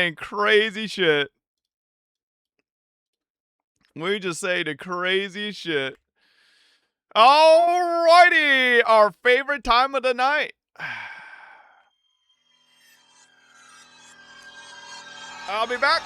And crazy shit. We just say the crazy shit. Alrighty, our favorite time of the night. I'll be back.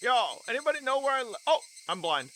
Yo, anybody know where oh, I'm blind.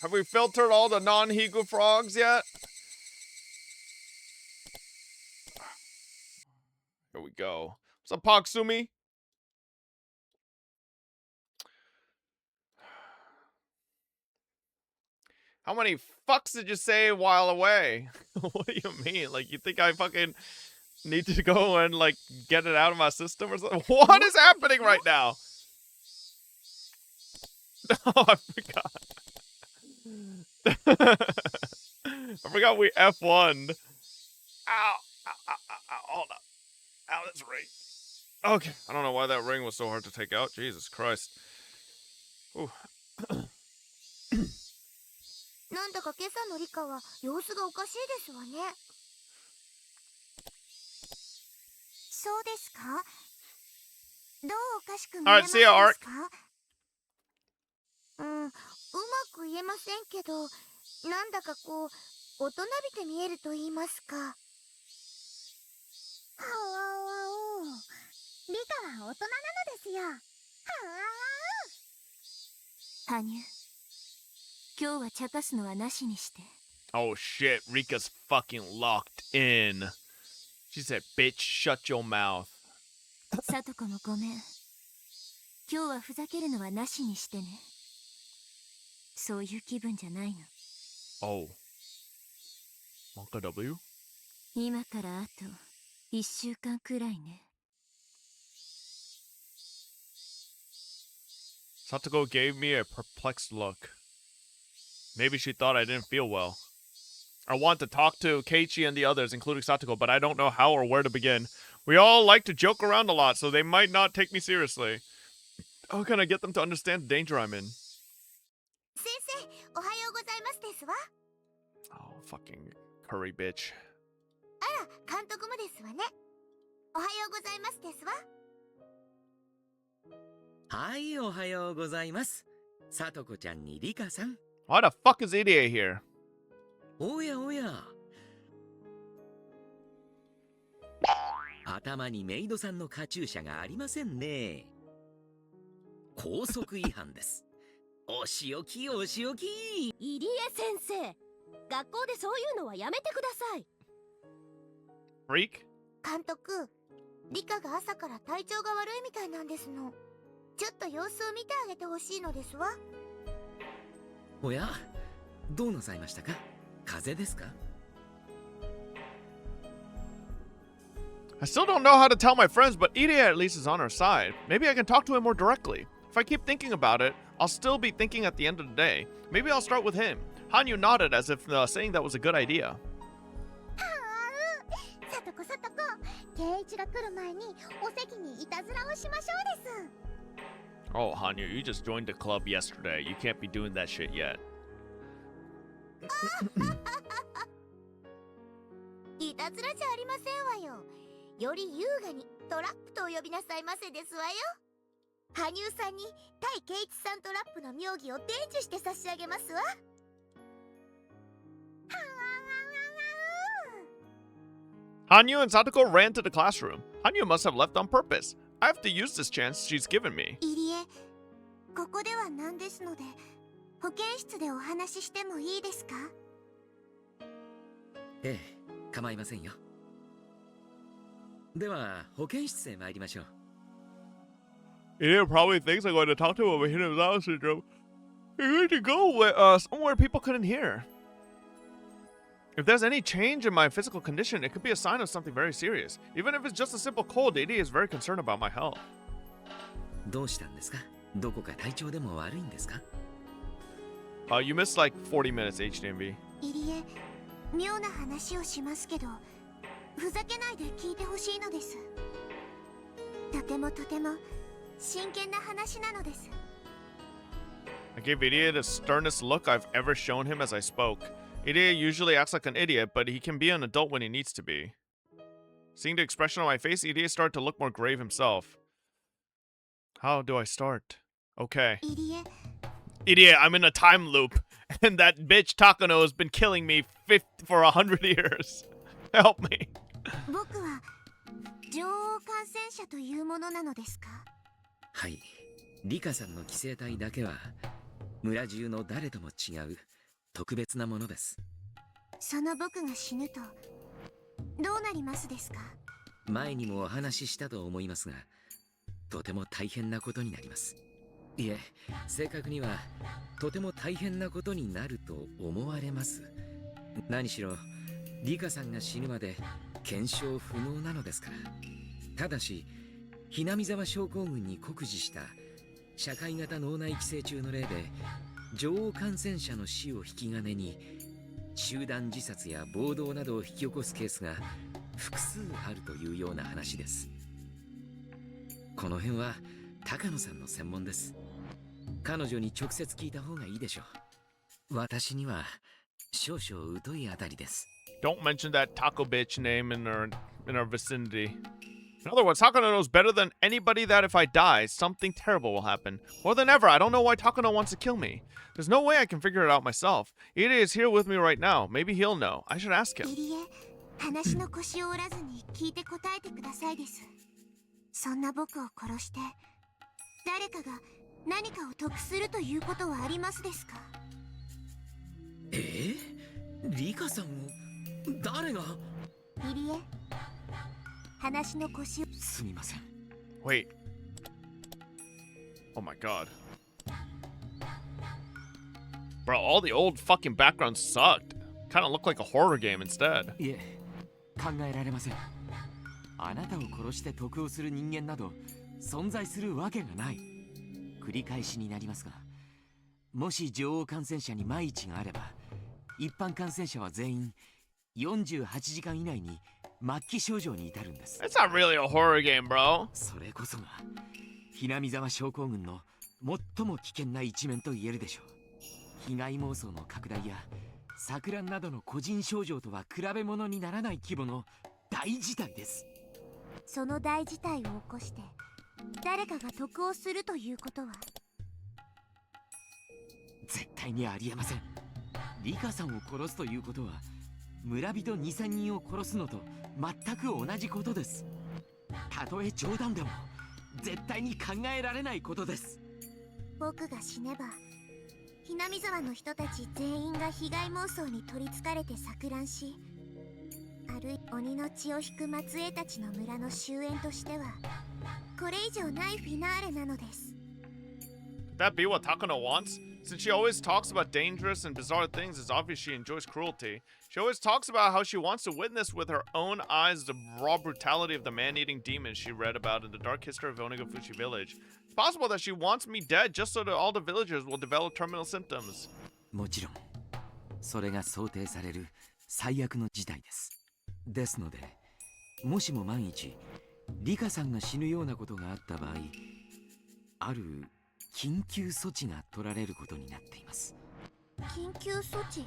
Have we filtered all the non-Higu frogs yet? Here we go. What's up, Paksumi? How many fucks did you say while away? What do you mean? Like, you think I fucking need to go and, like, get it out of my system or something? What is happening right now? Oh, I forgot. I forgot we F1'd. Ow. Ow, ow, ow, ow. Hold up. Ow, this ring. Okay. I don't know why that ring was so hard to take out. Jesus Christ. Ooh. なんだか今朝のリカは様子がおかしいですわね。そうですか？どうおかしく見えますか？うまく言えませんけど、なんだかこう大人びて見えると言いますか。はわわお。リカは大人なのですよ。はわわお。羽生。今日は茶化すのはなしにして。 Oh shit, Rika's fucking locked in. She said, bitch, shut your mouth. さとこもごめん。今日はふざけるのはなしにしてね。そういう気分じゃないの。Oh. Monka W? 今からあと1週間くらいね。Satoko gave me a perplexed look. Maybe she thought I didn't feel well. I want to talk to Keiichi and the others, including Satoko, but I don't know how or where to begin. We all like to joke around a lot, so they might not take me seriously. How can I get them to understand the danger I'm in? Oh, fucking curry bitch. 監督もですわね。おはようございますですわ。はい、おはようございます。さとこちゃんにリカさん。Why the fuck is Irie here? おやおや。頭にメイドさんのカチューシャがありませんね。校則違反です。お仕置きお仕置き。入江先生、学校でそういうのはやめてください。Freak? 監督、リカが朝から体調が悪いみたいなんですの。ちょっと様子を見てあげてほしいのですわ。おや、どうなさいましたか？風邪ですか？ I still don't know how to tell my friends, but Irie at least is on our side. Maybe I can talk to him more directly. If I keep thinking about it, I'll still be thinking at the end of the day. Maybe I'll start with him. Hanyu nodded as if saying that was a good idea. さとこさとこ、圭一が来る前にお席にいたずらをしましょうです。 Oh, Hanyu, you just joined the club yesterday. You can't be doing that shit yet. いたずらじゃありませんわよ。より優雅にトラップとお呼びなさいませですわよ。羽生さんに対圭一さんトラップの妙義を伝授して差し上げますわ。 Hanyu and Satoko ran to the classroom. Hanyu must have left on purpose. I have to use this chance she's given me. 入江、ここではなんですので、保健室でお話ししてもいいですか？ええ、構いませんよ。では、保健室へ参りましょう。Irie probably thinks I'm going to talk to him about hidden Down syndrome. You're going to go somewhere people couldn't hear. If there's any change in my physical condition, it could be a sign of something very serious. Even if it's just a simple cold, Irie is very concerned about my health. どうしたんですか？どこか体調でも悪いんですか？ You missed like 40 minutes, HDMV. 入江、妙な話をしますけど、ふざけないで聞いてほしいのです。とてもとても真剣な話なのです。 I gave Irie the sternest look I've ever shown him as I spoke. Irie usually acts like an idiot, but he can be an adult when he needs to be. Seeing the expression on my face, Irie started to look more grave himself. How do I start? Okay. 入江、 Irie, I'm in a time loop, and that bitch Takano has been killing me for 100 years. Help me. 僕は女王感染者というものなのですか？はい。リカさんの寄生体だけは村中の誰とも違う特別なものです。その僕が死ぬとどうなりますですか？前にもお話ししたと思いますが、とても大変なことになります。いえ、正確にはとても大変なことになると思われます。何しろリカさんが死ぬまで検証不能なのですから。ただしひなみ沢症候群に酷似した社会型脳内寄生虫の例で、女王感染者の死を引き金に集団自殺や暴動などを引き起こすケースが複数あるというような話です。この辺は高野さんの専門です。彼女に直接聞いた方がいいでしょう。私には少々疎いあたりです。 Don't mention that taco bitch name in our vicinity. In other words, Takano knows better than anybody that if I die, something terrible will happen. More than ever, I don't know why Takano wants to kill me. There's no way I can figure it out myself. Irie is here with me right now. Maybe he'll know. I should ask him. 入江、話の腰を折らずに聞いて答えてくださいです。そんな僕を殺して誰かが何かを得するということはありますですか？リカさんを誰が？入江、話の腰を。すみません。 Wait. Oh my god. Bro, all the old fucking backgrounds sucked. Kind of looked like a horror game instead. いえ、考えられません。あなたを殺して得をする人間など存在するわけがない。繰り返しになりますが、もし女王感染者に万一があれば、一般感染者は全員48時間以内に末期症状に至るんです。 It's not really a horror game, bro. それこそがひなみ沢症候群の最も危険な一面と言えるでしょう。被害妄想の拡大や錯乱などの個人症状とは比べ物にならない規模の大事態です。その大事態を起こして誰かが得をするということは？絶対にありえません。リカさんを殺すということは村人 2,3 人を殺すのと全く同じことです。たとえ冗談でも絶対に考えられないことです。僕が死ねばひなみ沢の人たち全員が被害妄想に取りつかれて錯乱し、あるい鬼の血を引く末裔たちの村の終焉としてはこれ以上ないフィナーレなのです。 Could that be what Takano wants? Since she always talks about dangerous and bizarre things, it's obvious she enjoys cruelty. She always talks about how she wants to witness with her own eyes the raw brutality of the man-eating demons she read about in the dark history of Onigafushi village. It's possible that she wants me dead just so that all the villagers will develop terminal symptoms. もちろんそれが想定される最悪の事態です。ですので、もしも万一リカさんが死ぬようなことがあった場合、ある緊急措置が取られることになっています。緊急措置？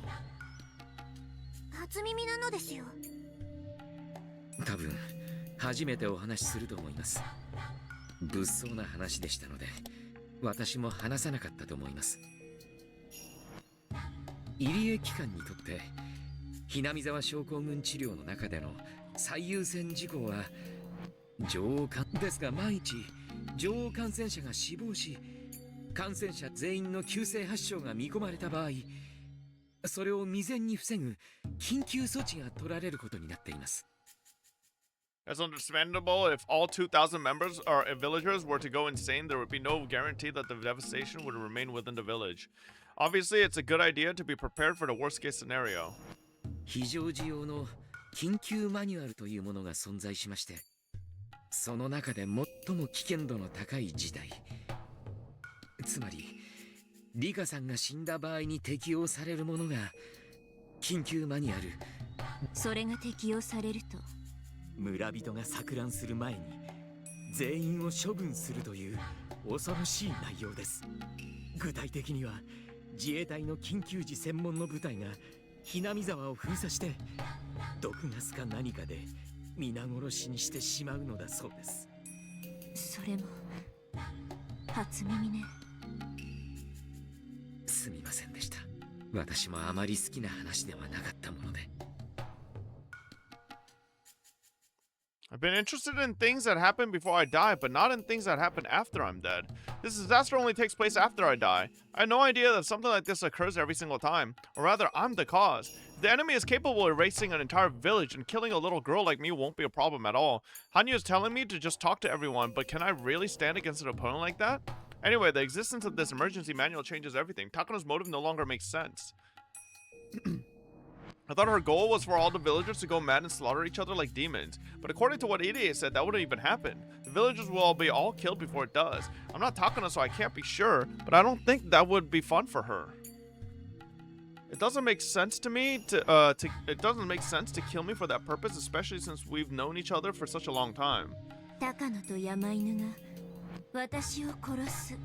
初耳なのですよ。多分初めてお話しすると思います。物騒な話でしたので私も話さなかったと思います。入江機関にとってひなみ沢症候群治療の中での最優先事項は女王感ですが、万一女王感染者が死亡し感染者全員の急性発症が見込まれた場合、それを未然に防ぐ緊急措置が取られることになっています。 It's understandable if all 2,000 members or villagers were to go insane, there would be no guarantee that the devastation would remain within the village. Obviously, it's a good idea to be prepared for the worst case scenario. 非常時用の緊急マニュアルというものが存在しまして、その中で最も危険度の高い事態、つまりリカさんが死んだ場合に適用されるものが緊急マニュアル。それが適用されると村人が錯乱する前に全員を処分するという恐ろしい内容です。具体的には自衛隊の緊急時専門の部隊がひなみ沢を封鎖して毒ガスか何かで皆殺しにしてしまうのだそうです。それも初耳ね。すみませんでした。私もあまり好きな話ではなかったもので。I've been interested in things that happen before I die, but not in things that happen after I'm dead. This disaster only takes place after I die. I had no idea that something like this occurs every single time. Or rather, I'm the cause. If the enemy is capable of erasing an entire village, and killing a little girl like me won't be a problem at all. Hanyu is telling me to just talk to everyone, but can I really stand against an opponent like that? Anyway, the existence of this emergency manual changes everything. Takano's motive no longer makes sense. I thought her goal was for all the villagers to go mad and slaughter each other like demons, but according to what Irie said, that wouldn't even happen. The villagers will be all killed before it does. I'm not Takano, so I can't be sure, but I don't think that would be fun for her. It doesn't make sense to me to kill me for that purpose, especially since we've known each other for such a long time. 高野と山犬が私を殺す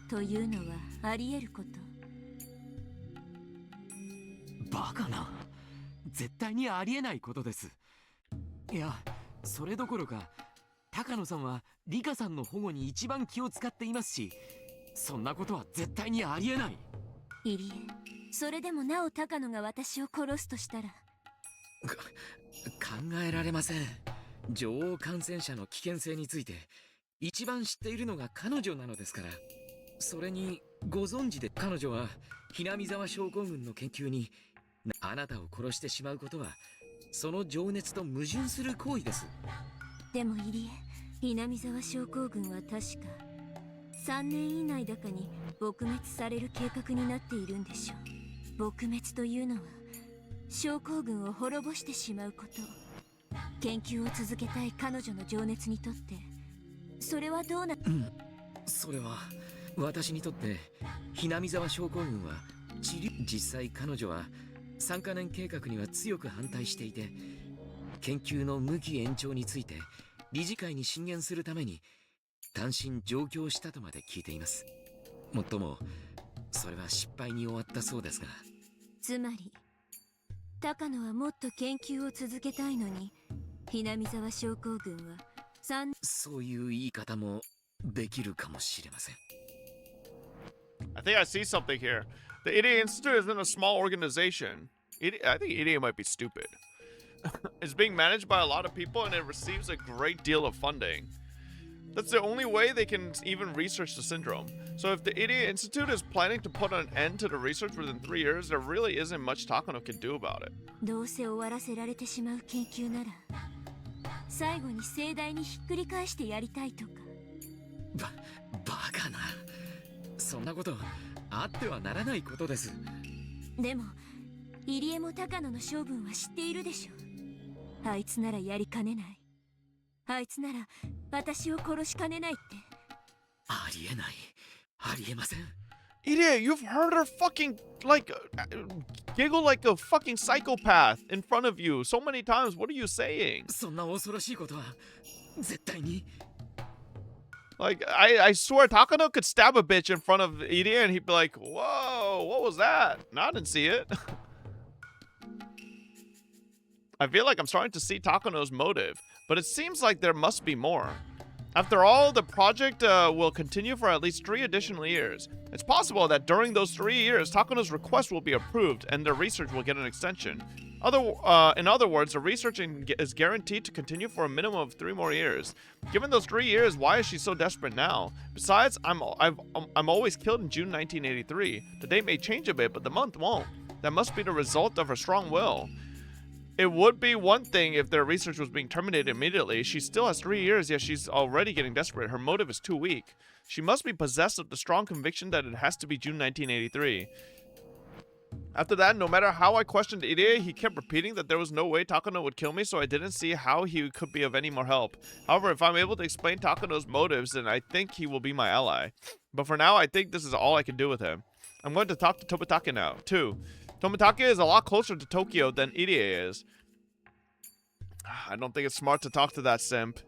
というのはあり得ること。バカな。絶対にありえないことです。いや、それどころか高野さんはリカさんの保護に一番気を使っていますし、そんなことは絶対にありえない。入江、それでもなお高野が私を殺すとしたら。考えられません。女王感染者の危険性について一番知っているのが彼女なのですから。それにご存知で、彼女はひなみ沢症候群の研究にあなたを殺してしまうことはその情熱と矛盾する行為です。でも入江、ひなみ沢症候群は確か3年以内だかに撲滅される計画になっているんでしょう。撲滅というのは症候群を滅ぼしてしまうこと。研究を続けたい彼女の情熱にとってそれはどうな。それは私にとってひなみ沢症候群は実際彼女は3カ年計画には強く反対していて、研究の無期延長について理事会に進言するために単身上京したとまで聞いています。もっともそれは失敗に終わったそうですが。つまり高野はもっと研究を続けたいのにひなみ沢症候群はそういう言い方もできるかもしれません。I think I see something here. The Idiot Institute isn't a small organization. I think Idiot might be stupid. It's being managed by a lot of people and it receives a great deal of funding. That's the only way they can even research the syndrome. So if the Idiot Institute is planning to put an end to the research within 3 years, there really isn't much Takano can do about it. どうせ終わらせられてしまう研究なら最後に盛大にひっくり返してやりたいとか。バカな。そんなことあってはならないことです。でも入江も高野の性分は知っているでしょ。あいつならやりかねない。あいつなら私を殺しかねないって。ありえない。ありえません。Idiot, you've heard her fucking, like, giggle like a fucking psychopath in front of you so many times. What are you saying? そんな恐ろしいことは絶対に。Like, I swear Takano could stab a bitch in front of Irie and he'd be like, whoa, what was that? No, I didn't see it. I feel like I'm starting to see Takano's motive, but it seems like there must be more. After all, the project will continue for at least 3 additional years. It's possible that during those 3 years, Takano's request will be approved and their research will get an extension. In other words, the research is guaranteed to continue for a minimum of 3 more years. Given those 3 years, why is she so desperate now? Besides, I'm always killed in June 1983. The date may change a bit, but the month won't. That must be the result of her strong will. It would be one thing if their research was being terminated immediately. She still has 3 years, yet she's already getting desperate. Her motive is too weak. She must be possessed of the strong conviction that it has to be June 1983. After that, no matter how I questioned Irie, he kept repeating that there was no way Takano would kill me, so I didn't see how he could be of any more help. However, if I'm able to explain Takano's motives, then I think he will be my ally. But for now, I think this is all I can do with him. I'm going to talk to Tomitake now, too. Tomitake is a lot closer to Tokyo than Irie is. I don't think it's smart to talk to that simp.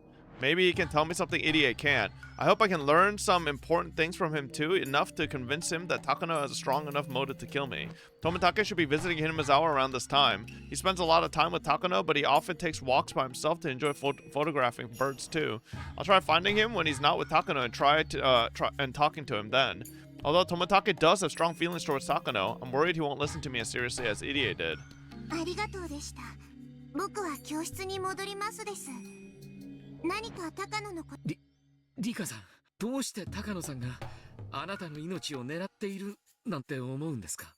Maybe he can tell me something Irie can't. I hope I can learn some important things from him too, enough to convince him that Takano has a strong enough motive to kill me. Tomitake should be visiting Hinamizawa around this time. He spends a lot of time with Takano, but he often takes walks by himself to enjoy photographing birds too. I'll try finding him when he's not with Takano and try talking to him then. Although Tomitake does have strong feelings towards Takano, I'm worried he won't listen to me as seriously as Irie did. ありがとうでした。僕は教室に戻りますです。何か高野のこと。リカさん、どうして高野さんがあなたの命を狙っているなんて思うんですか？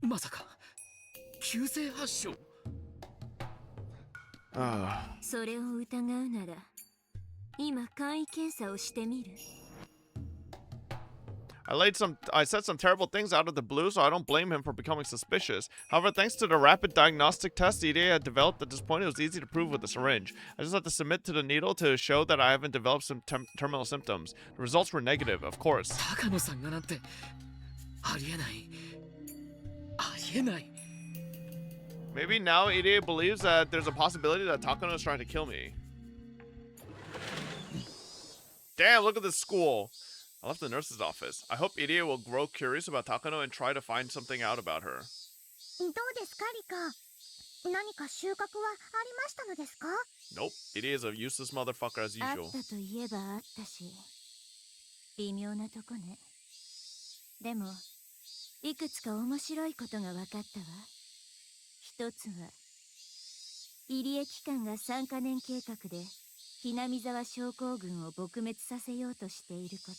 まさか急性発症？それを疑うなら今簡易検査をしてみる。 I said some terrible things out of the blue, so I don't blame him for becoming suspicious. However, thanks to the rapid diagnostic test the EDA had developed at this point, it was easy to prove with a syringe. I just had to submit to the needle to show that I haven't developed some terminal symptoms. The results were negative, of course. 高野さんがなんてありえない。ありえない。 Maybe now EDA believes that there's a possibility that Takano is trying to kill me. Damn, look at this school. I left the nurse's office. I hope EDA will grow curious about Takano and try to find something out about her. どうですかリカ、何か収穫はありましたのですか？ Nope, EDA is a useless motherfucker as あっ usual. たといえばあったし、微妙なとこね。でもいくつか面白いことが分かったわ。一つは入江機関が3カ年計画でひなみ沢症候群を撲滅させようとしていること。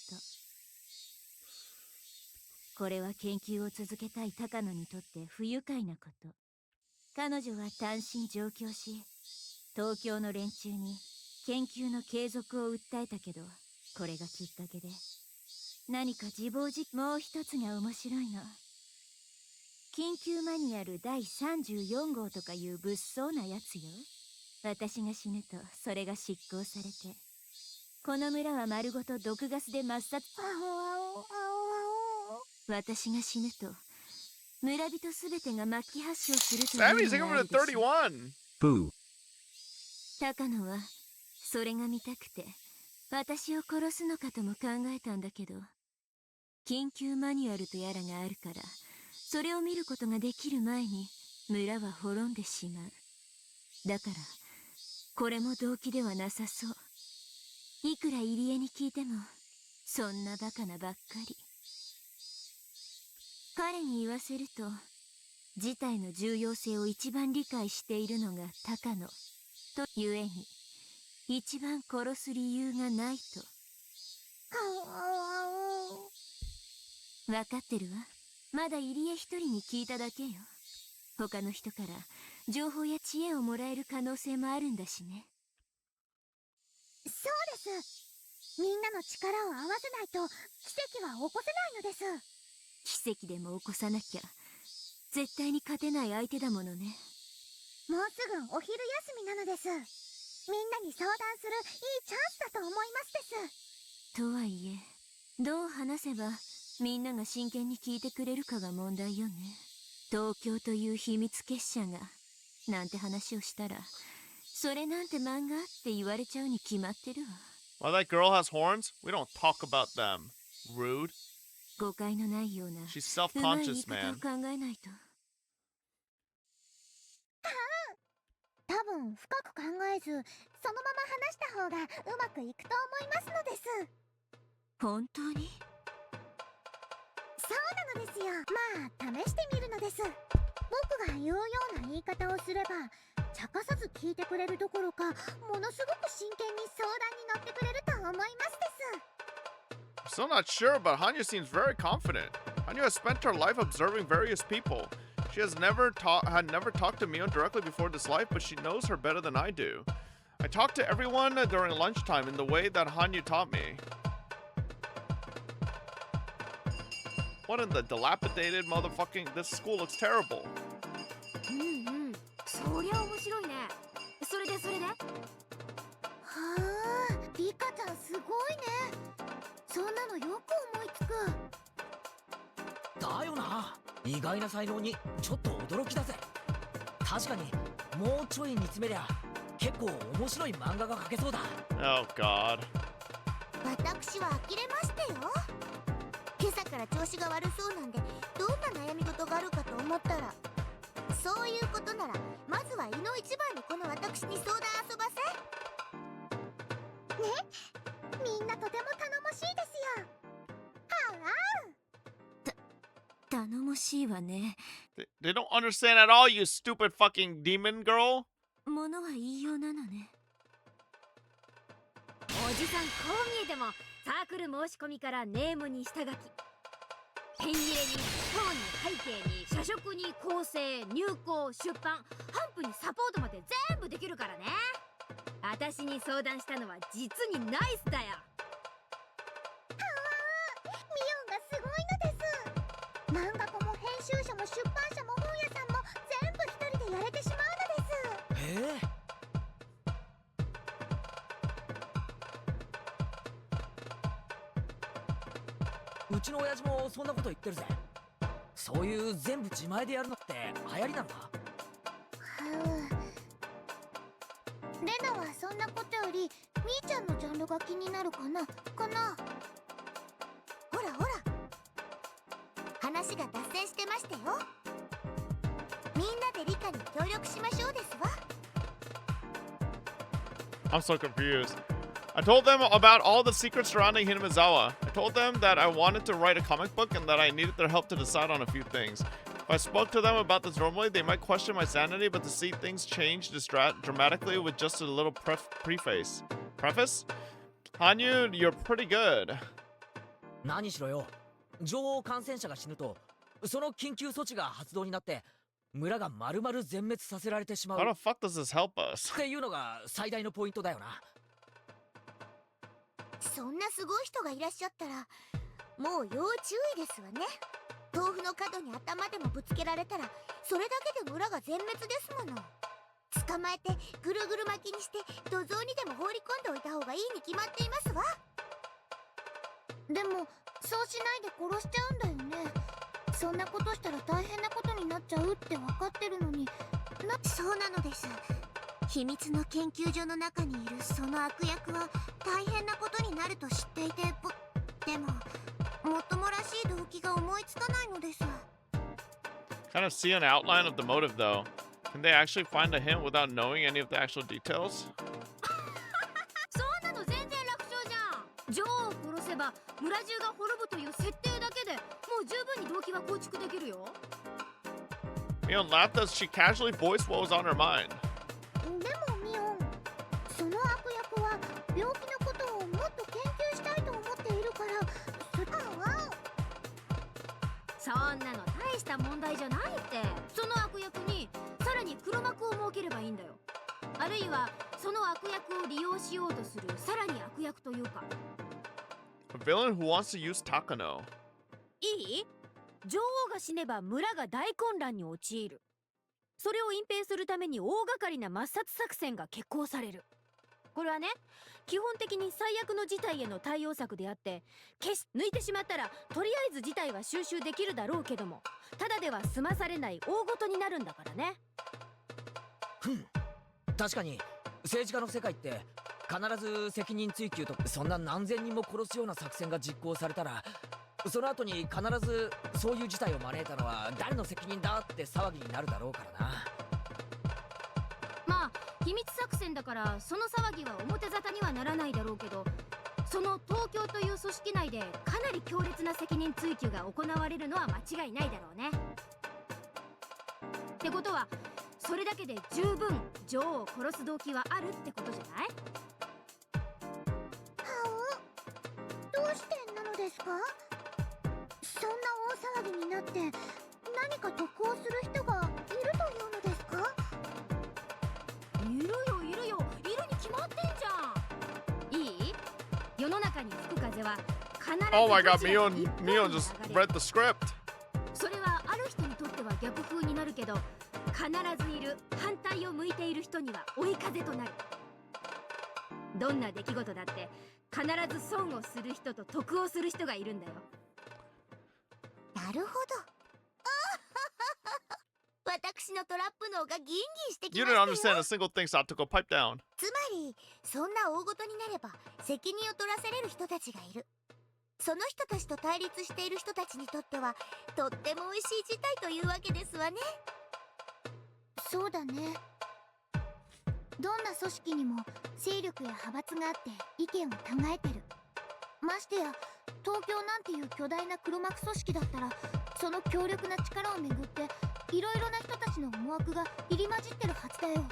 これは研究を続けたい高野にとって不愉快なこと。彼女は単身上京し、東京の連中に研究の継続を訴えたけど、これがきっかけで何か自暴自棄。もう一つが面白いの。緊急マニュアル第34号とかいう物騒なやつよ。私が死ぬとそれが執行されて、この村は丸ごと毒ガスで抹殺。私が死ぬと村人すべてが末期発症するという Sammy's の taking があ for る the でしょ。 31. Boo. 高野はそれが見たくて私を殺すのかとも考えたんだけど、緊急マニュアルとやらがあるから、それを見ることができる前に村は滅んでしまう。だからこれも動機ではなさそう。いくら入江に聞いてもそんなバカなばっかり。彼に言わせると事態の重要性を一番理解しているのが高野とゆえに、一番殺す理由がないと。分かってるわ。まだ入江一人に聞いただけよ。他の人から情報や知恵をもらえる可能性もあるんだしね。そうです。みんなの力を合わせないと奇跡は起こせないのです。奇跡でも起こさなきゃ絶対に勝てない相手だものね。もうすぐお昼休みなのです。みんなに相談するいいチャンスだと思いますです。とはいえ、どう話せばみんなが真剣に聞いてくれるかが問題よね。東京という秘密結社がなんて話をしたら、それなんて漫画って言われちゃうに決まってるわ。 While that girl has horns, we don't talk about them. Rude. 誤解のないような She's うまい言い self-conscious, 方を man. 考えないと。多分深く考えずそのまま話した方がうまくいくと思いますのです。本当に？そうなのですよ。まあ試してみるのです。僕が言うような言い方をすれば茶化さず聞いてくれるどころか、ものすごく真剣に相談に乗ってくれると思いますです。 I'm still not sure, but Hanya seems very confident. Hanya has spent her life observing various people. She had never talked to Mio directly before this life, but she knows her better than I do. I talked to everyone during lunchtime in the way that Hanya taught me. What in the dilapidated motherfucking... This school looks terrible. そりゃ面白いね。それではあ、リカちゃんすごいね。そんなのよく思いつく。だよな。意外な才能にちょっと驚きだぜ。確かにもうちょい煮詰めりゃ結構面白い漫画が描けそうだ。 Oh god. 私は呆れましたよ。今朝から調子が悪そうなんで、どんな悩み事があるかと思ったら、そういうことならまずは胃の一番にこの私に相談遊ばせ。ね、みんなとても頼もしいですよ。頼もしいわね。 They don't understand at all, you stupid fucking demon girl. ものは言いようなのね。おじさんこう見えてもサークル申し込みからネームに下書き、ペン入れに本に背景に社食に構成入稿出版頒布にサポートまで全部できるからね。私に相談したのは実にナイスだよ。ミオンがすごいのです。漫画家も編集者も出版社も本屋さんも全部一人でやれてしまうのです。へえ。うちの親父もそんなこと言ってるぜ。そういう全部自前でやるのって流行りなのか？レナはそんなことよりみーちゃんのジャンルが気になるかな。ほらほら、話が脱線してましたよ。みんなで理科に協力しましょうですわ。 I'm so confused. I told them about all the secrets surrounding Hinamizawa. I told them that I wanted to write a comic book and that I needed their help to decide on a few things. If I spoke to them about this normally, they might question my sanity, but to see things change dramatically with just a little preface. Preface? Hanyu, you're pretty good. 何しろよ、女王感染者が死ぬとその緊急措置が発動になって村が丸々全滅させられてしまう How the fuck does this help us? っていうのが最大のポイントだよな。そんなすごい人がいらっしゃったらもう要注意ですわね。豆腐の角に頭でもぶつけられたらそれだけで村が全滅ですもの。捕まえてぐるぐる巻きにして土蔵にでも放り込んでおいた方がいいに決まっていますわ。でもそうしないで殺しちゃうんだよね。そんなことしたら大変なことになっちゃうって分かってるのに。そうなのです。秘密の研究所の中にいるその悪役は大変なことになると知っていて、でももっともらしい動機が思いつかないのです。 Kind of see an outline of the motive, though. Can they actually find a hint without knowing any of the actual details? そんなの全然楽勝じゃん。女王を殺せば村中が滅ぶという設定だけでもう十分に動機は構築できるよ。Mion laughed as she casually voiced what was on her mind. でもミオン、その悪役は病気のことをもっと研究したいと思っているから。そんなの大した問題じゃないって。その悪役にさらに黒幕を設ければいいんだよ。あるいはその悪役を利用しようとするさらに悪役というか。 A villain who wants to use Takano. いい？女王が死ねば村が大混乱に陥る。それを隠蔽するために大掛かりな抹殺作戦が決行される。これはね、基本的に最悪の事態への対応策であって、抜いてしまったらとりあえず事態は収拾できるだろうけども、ただでは済まされない大事になるんだからね。確かに政治家の世界って必ず責任追及とそんな何千人も殺すような作戦が実行されたら、その後に必ずそういう事態を招いたのは誰の責任だって騒ぎになるだろうからな。まあ秘密作戦だからその騒ぎは表沙汰にはならないだろうけど、その東京という組織内でかなり強烈な責任追及が行われるのは間違いないだろうね。ってことはそれだけで十分女王を殺す動機はあるってことじゃない？どうしてなのですか？そんな大騒ぎになって何か得をする人がいるというのですか？いるよいるよ、いるに決まってんじゃん。いい？世の中に吹く風は必ず Oh my god, どちらか Mion 一方に Mion just 流れ read the script. それはある人にとっては逆風になるけど、必ずいる反対を向いている人には追い風となる。どんな出来事だって必ず損をする人と得をする人がいるんだよ。なるほど。私のトラップ脳がギンギンしてき You ま didn't したよ。 understand a single thing, Satoko. Pipe down. つまりそんな大事になれば責任を取らせれる人たちがいる。その人たちと対立している人たちにとってはとっても美味しい事態というわけですわね。そうだね。どんな組織にも勢力や派閥があって意見を唱えてる。ましてや東京なんていう巨大な黒幕組織だったら、その強力な力をめぐっていろいろな人たちの思惑が入り混じってるはずだよ。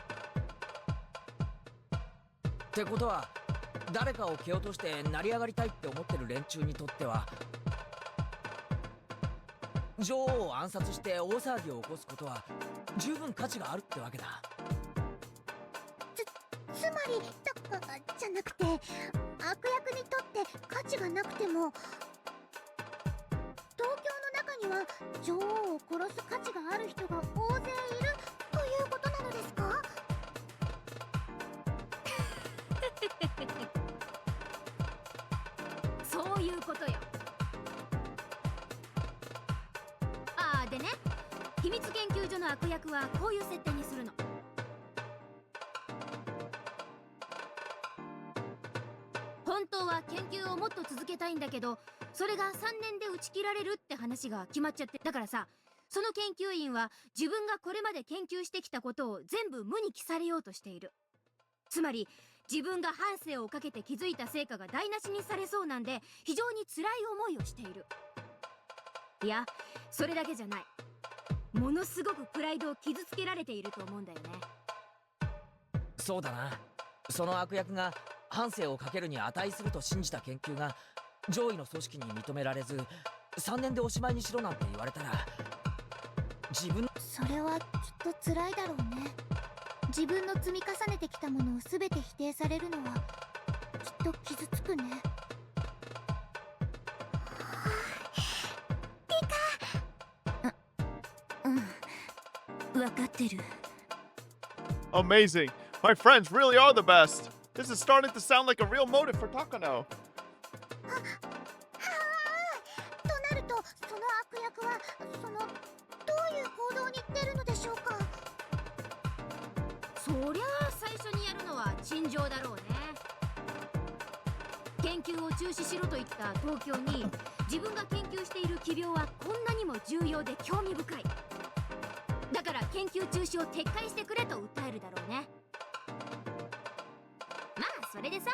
ってことは誰かを蹴落として成り上がりたいって思ってる連中にとっては、女王を暗殺して大騒ぎを起こすことは十分価値があるってわけだ。つまりじゃなくて、悪役にとって価値がなくても、東京の中には女王を殺す価値がある人が大勢いるということなのですか？そういうことよ。ああ、でね、秘密研究所の悪役はこういう設定にするの。本当は研究をもっと続けたいんだけど、それが3年で打ち切られるって話が決まっちゃって、だからさ、その研究員は自分がこれまで研究してきたことを全部無に帰されようとしている。つまり自分が半生をかけて築いた成果が台無しにされそうなんで、非常に辛い思いをしている。いや、それだけじゃない。ものすごくプライドを傷つけられていると思うんだよね。そうだな。その悪役が半生をかけるに値すると信じた研究が上位の組織に認められず、3年でおしまいにしろなんて言われたら、自分のそれはきっと辛いだろうね。自分の積み重ねてきたものを全て否定されるのはきっと傷つくね。分かってる。 Amazing. My friends really are the best. This is starting to sound like a real motive for Takano. となると、その悪役はどういう行動に出るのでしょうか？そりゃあ最初にやるのは陳情だろうね。研究を中止しろと言った東京に、自分が研究している奇病はこんなにも重要で興味深い。だから研究中止を撤回してくれと訴えるだろうね。まあそれでさ、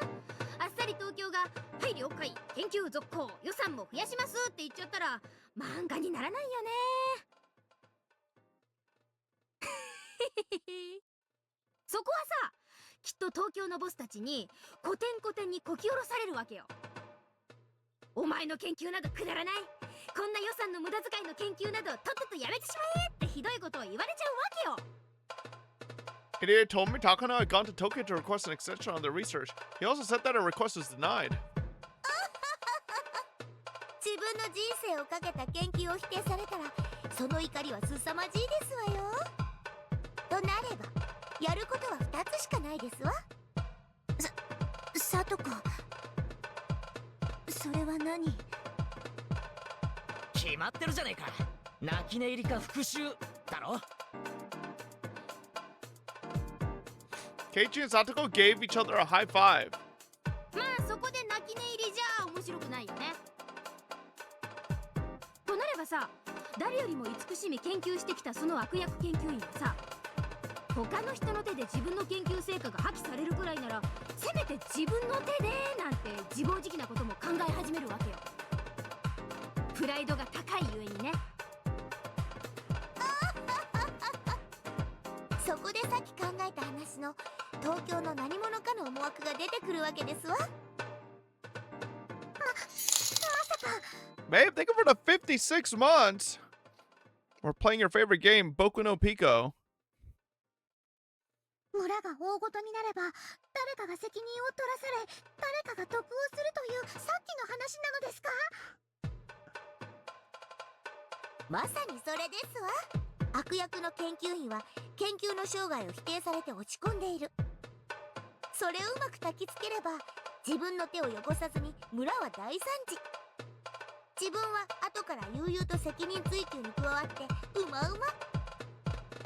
あっさり東京が「はい了解、研究続行、予算も増やします」って言っちゃったら漫画にならないよね。そこはさ、きっと東京のボスたちにコテンコテンにこき下ろされるわけよ。お前の研究などくだらない、こんな予算の無駄遣いの研究などとっととやめてしまえってひどいことを言われちゃうわけよ。Idiot told me Takano had gone to Tokyo to request an extension on their research. He also said that a request was denied. 自分の人生をかけた研究を否定されたら、その怒りは凄まじいですわよ。となれば、やることは2つしかないですわ。さとこ、それは何？決まってるじゃねえか。泣き寝入りか復讐だろ。Keiichi and Satoko gave each other a high five. まあそこで泣き寝入りじゃ面白くないよね。となればさ、誰よりも慈しみ研究してきたその悪役研究員はさ、他の人の手で自分の研究成果が破棄されるくらいなら、せめて自分の手でなんて自暴自棄なことも考え始めるわけよ。プライドが高いゆえにね。そこでさっき考えた話の東京の何者かの思惑が出てくるわけですわ。まさか。 Babe, thank you for the 56 months. We're playing your favorite game, Boku no Pico. 村が大ごとになれば、誰かが責任を取らされ、誰かが得をするというさっきの話なのですか？まさにそれですわ。悪役の研究員は研究の生涯を否定されて落ち込んでいる。それをうまく焚きつければ、自分の手を汚さずに村は大惨事。自分は後から悠々と責任追及に加わってうまうま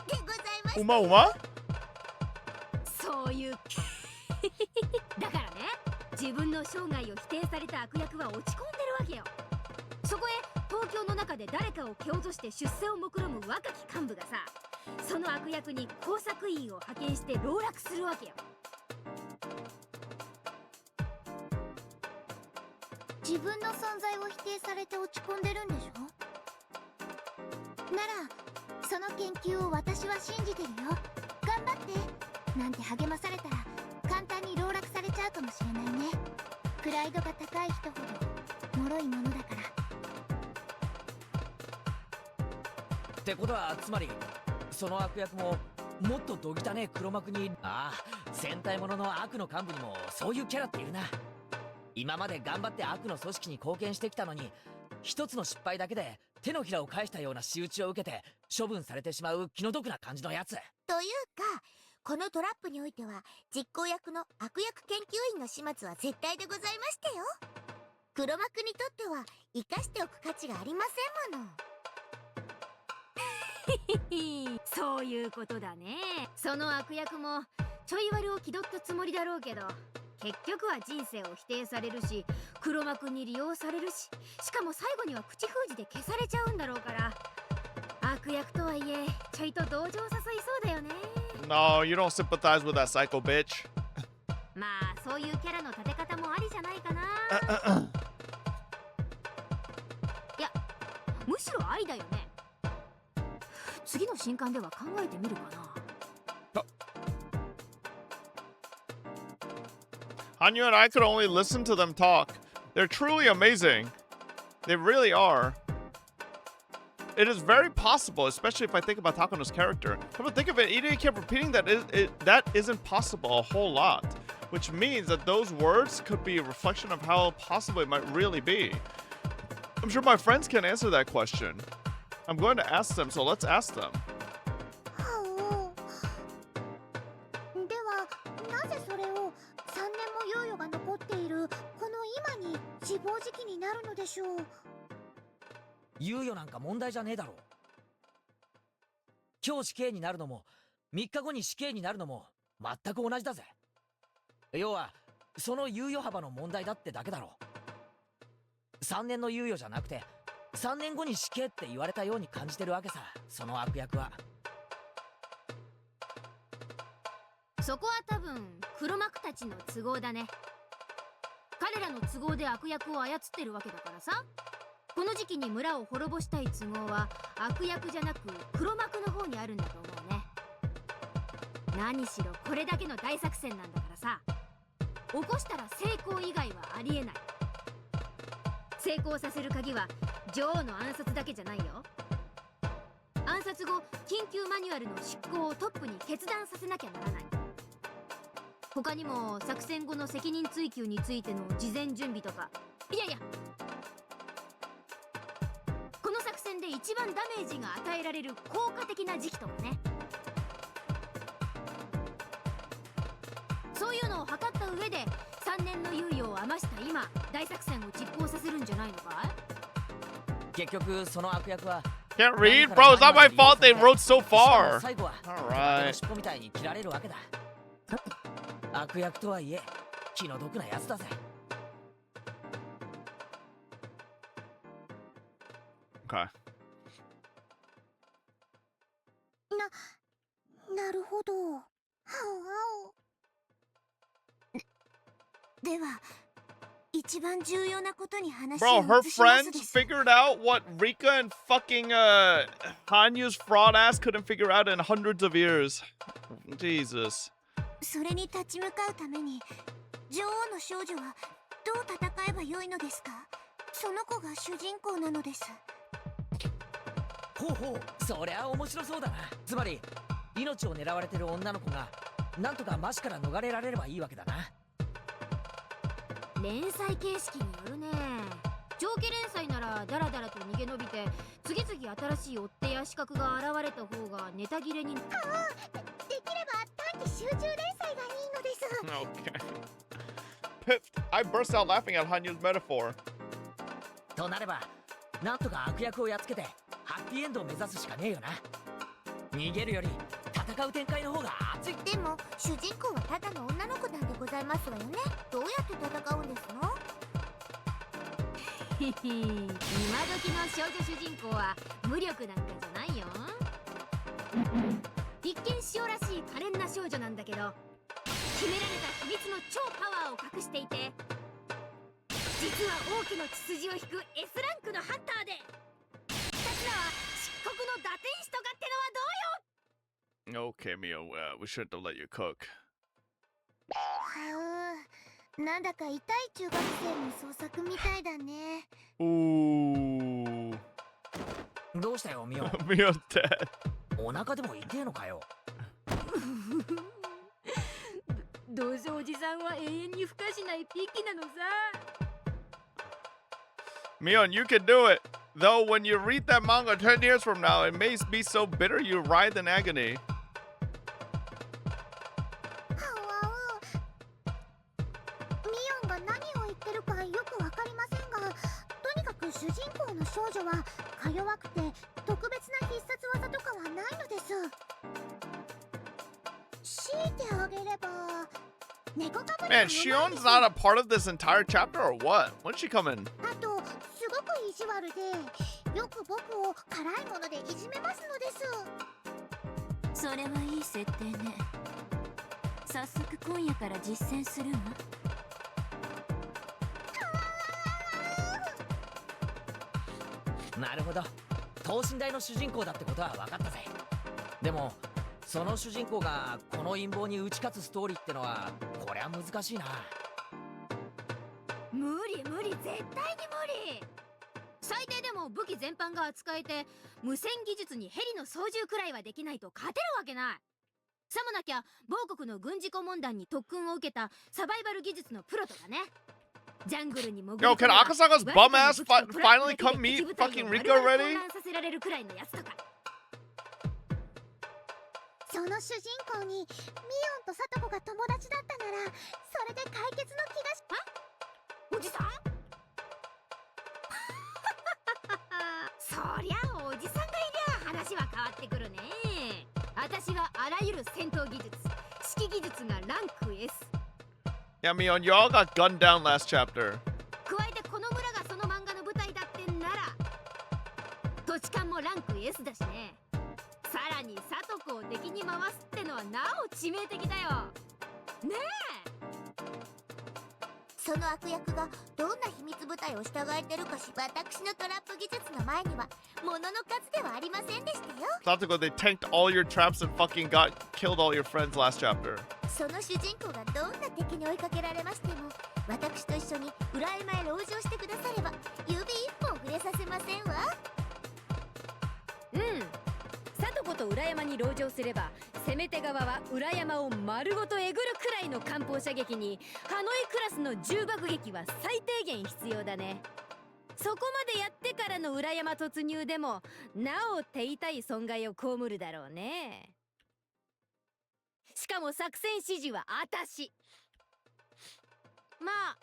でございました。 Uma Uma? そういうだからね、自分の生涯を否定された悪役は落ち込んでるわけよ。そこへ東京の中で誰かを蹴落として出世を目論む若き幹部がさ、その悪役に工作員を派遣して籠絡するわけよ。自分の存在を否定されて落ち込んでるんでしょ？ならその研究を私は信じてるよ、頑張ってなんて励まされたら簡単に籠絡されちゃちゃうかもしれないね。プライドが高い人ほど脆いものだから。ってことはつまりその悪役ももっとどぎたねえ黒幕に、ああ戦隊ものの悪の幹部にもそういうキャラっているな。今まで頑張って悪の組織に貢献してきたのに、一つの失敗だけで手のひらを返したような仕打ちを受けて処分されてしまう気の毒な感じのやつ。というか、このトラップにおいては実行役の悪役研究員の始末は絶対でございましたよ。黒幕にとっては生かしておく価値がありませんもの。そういうことだね。その悪役もちょい悪を気取ったつもりだろうけど、結局は人生を否定されるし、黒幕に利用されるし、しかも最後には口封じで消されちゃうんだろうから、悪役とはいえちょいと同情を誘いそうだよね。 No, you don't sympathize with that psycho bitch. まあそういうキャラの立て方もありじゃないかな。いや、むしろありだよね。次の新刊では考えてみるかな。Hanyu and I could only listen to them talk. They're truly amazing. They really are. It is very possible, especially if I think about Takano's character. Come to think of it, Ide kept repeating that that isn't possible a whole lot, which means that those words could be a reflection of how possible it might really be. I'm sure my friends can answer that question. I'm going to ask them, so let's ask them. ではなぜそれを3年も猶予が残っているこの今に自暴自棄になるのでしょう。猶予なんか問題じゃねえだろう。今日死刑になるのも3日後に死刑になるのも全く同じだぜ。要はその猶予幅の問題だってだけだろう。3年の猶予じゃなくて3年後に死刑って言われたように感じてるわけさ、その悪役は。そこは多分黒幕たちの都合だね。彼らの都合で悪役を操ってるわけだからさ。この時期に村を滅ぼしたい都合は悪役じゃなく黒幕の方にあるんだと思うね。何しろこれだけの大作戦なんだからさ、起こしたら成功以外はありえない。成功させる鍵は女王の暗殺だけじゃないよ。暗殺後緊急マニュアルの執行をトップに決断させなきゃならない。他にも作戦後の責任追及についての事前準備とか、いやいや、この作戦で一番ダメージが与えられる効果的な時期とかね。そういうのを測った上で3年の猶予を余した今大作戦を実行させるんじゃないのかい。結局その悪役は Can't read? Bro, it's not my fault they wrote so far. 最後は Alright. 尻尾みたいに切られるわけだ。悪役とはいえ気の毒なやつだぜ。Okay. なるほど。では一番重要なことに話 Bro, を her 移します friends です。 figured out what Rika and fucking Hanyu's fraud ass couldn't figure out in hundreds of years. Jesus. それに立ち向かうために女王の少女はどう戦えばよいのですか。その子が主人公なのです。ほうほう、そりゃ面白そうだな。つまり命を狙われてる女の子がなんとかマシから逃れられればいいわけだな。連載形式によるね。長期連載ならダラダラと逃げ延びて次々新しい追っ手や資格が現れた方がネタ切れに。できれば短期集中連載がいいのです。 Okay. Piffed. I burst out laughing at Hanyu's metaphor. となればなんとか悪役をやっつけてハッピーエンドを目指すしかねえよな。逃げるより戦う展開の方が熱い。でも主人公はただの女の子なんでございますわよね。どうやって戦うんですの。今時の少女主人公は無力なんかじゃないよ。一見塩らしい可憐な少女なんだけど、秘められた秘密の超パワーを隠していて、実は王家の血筋を引く S ランクのハンターで、2つのは漆黒の打天使とかってのはどうよ。 Okay, Mio, we shouldn't have let you cook. なんだか痛い中学生の創作みたいだね。Ooh. どうしたよミオン Mion's dead. お腹でも痛えのかよどうせおじさんは永遠に孵化しないピキなのさ。 Mion, you can do it. Though when you read that manga 10 years from now, it may be so bitter you writhe in agony. ミオンが何を言ってるかよくわかりませんが、とにかく主人公の少女はか弱くて特別な必殺技とかはないのです。強いてあげれば猫かぶり Man, Shion's not a part of this entire chapter or what? When'd she come in? あとすごく意地悪でよく僕を辛いものでいじめますのです。それはいい設定ね。早速今夜から実践するわ。なるほど等身大の主人公だってことは分かったぜ。でもその主人公がこの陰謀に打ち勝つストーリーってのはこりゃ難しいな。無理無理、絶対に無理。最低でも武器全般が扱えて無線技術にヘリの操縦くらいはできないと勝てるわけない。さもなきゃ某国の軍事顧問団に特訓を受けたサバイバル技術のプロとかね。ジャングルに潜り Yo, can 込めば Akasaga's わ bum ず ass かな武器とトラッ finally プだけ come で meet 敵部隊を fucking 丸 Rico 々混 already? 乱させられるくらいのやつとか。その主人公にミオンとサトコが友達だったならそれで解決の気がし。おじさんそりゃおじさんがいりゃ話は変わってくるね。私はあらゆる戦闘技術指揮技術がランク S。 Yeah, Mion, you all got gunned down last chapter. 加えてこの村がその漫画の舞台だってんなら土地勘もランク S だしね。さらにサトコを敵に回すってのはなお致命的だよねえ。その悪役がどんな秘密部隊を従えてるかし、私のトラップ技術の前にはものの数ではありませんでしたよ。 Satoko, they tanked all your traps and fucking killed all your friends last chapter. その主人公がどんな敵に追いかけられましても、私と一緒に裏山へ籠城してくだされば指一本触れさせませんわ。うん、サトコと裏山に籠城すれば攻め手側は裏山を丸ごとえぐるくらいの艦砲射撃にハノイクラスの重爆撃は最低限必要だね。そこまでやってからの裏山突入でもなお手痛い損害を被るだろうね。しかも作戦指示は私。まあ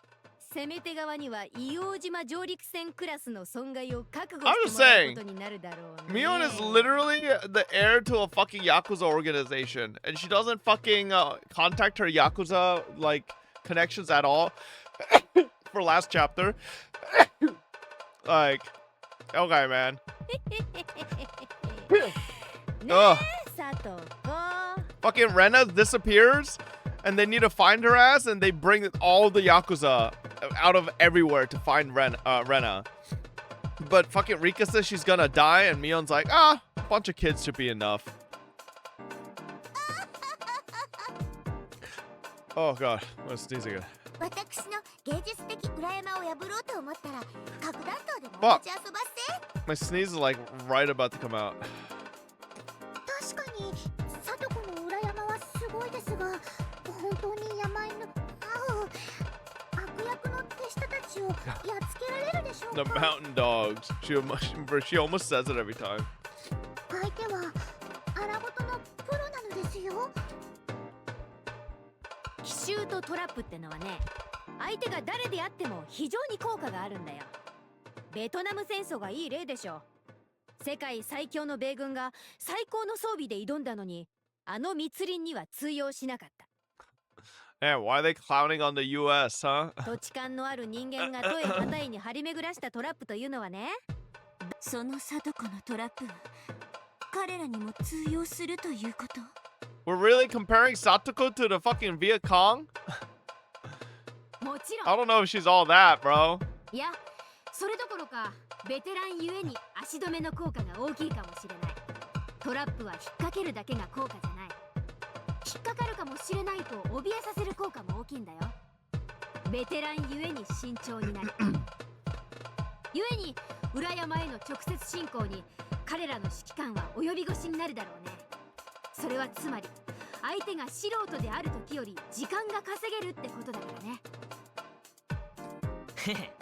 攻め手側には硫黄島上陸船クラスの損害を覚悟してもらうことになるだろうね。 Mion is literally the heir to a fucking Yakuza organization, and she doesn't fucking contact her Yakuza, like, connections at all for last chapter. Like, okay, man. ね Ugh. えサトコ。 Fucking Rena disappears, and they need to find her ass, and they bring all the Yakuza out of everywhere to find Rena. But fucking Rika says she's gonna die, and Mion's like, a bunch of kids should be enough. Oh god, I'm gonna sneeze again. 私の芸術的裏山を破ろうと思ったら核弾頭でも持ち遊ばせ。 My sneeze is like right about to come out. 確かにサトコの裏山はすごいですが、本当に山犬悪役の手下たちをやっつけられるでしょう The か。 mountain dogs. She almost says it every time. 相手は荒事のプロなのですよ。奇襲とトラップってのはね、相手が誰であっても非常に効果があるんだよ。ベトナム戦争がいい例でしょ。世界最強の米軍が最高の装備で挑んだのに、あの密林には通用しなかった。Man, why are they clowning on the US, huh? 土地勘のある人間が都へ旗へに張り巡らしたトラップというのはね、そのサトコのトラップは彼らにも通用するということ。 We're really comparing Satoko to the fucking Viet Cong? もちろ I ん。 don't know if she's all that, bro. いや、それどころかベテランゆえに足止めの効果が大きいかもしれない。トラップは引っ掛けるだけが効果じゃない。引っかかるかもしれないと怯えさせる効果も大きいんだよ。ベテランゆえに慎重になる。ゆえに裏山への直接進行に彼らの指揮官は及び腰になるだろうね。それはつまり相手が素人である時より時間が稼げるってことだからね。へへ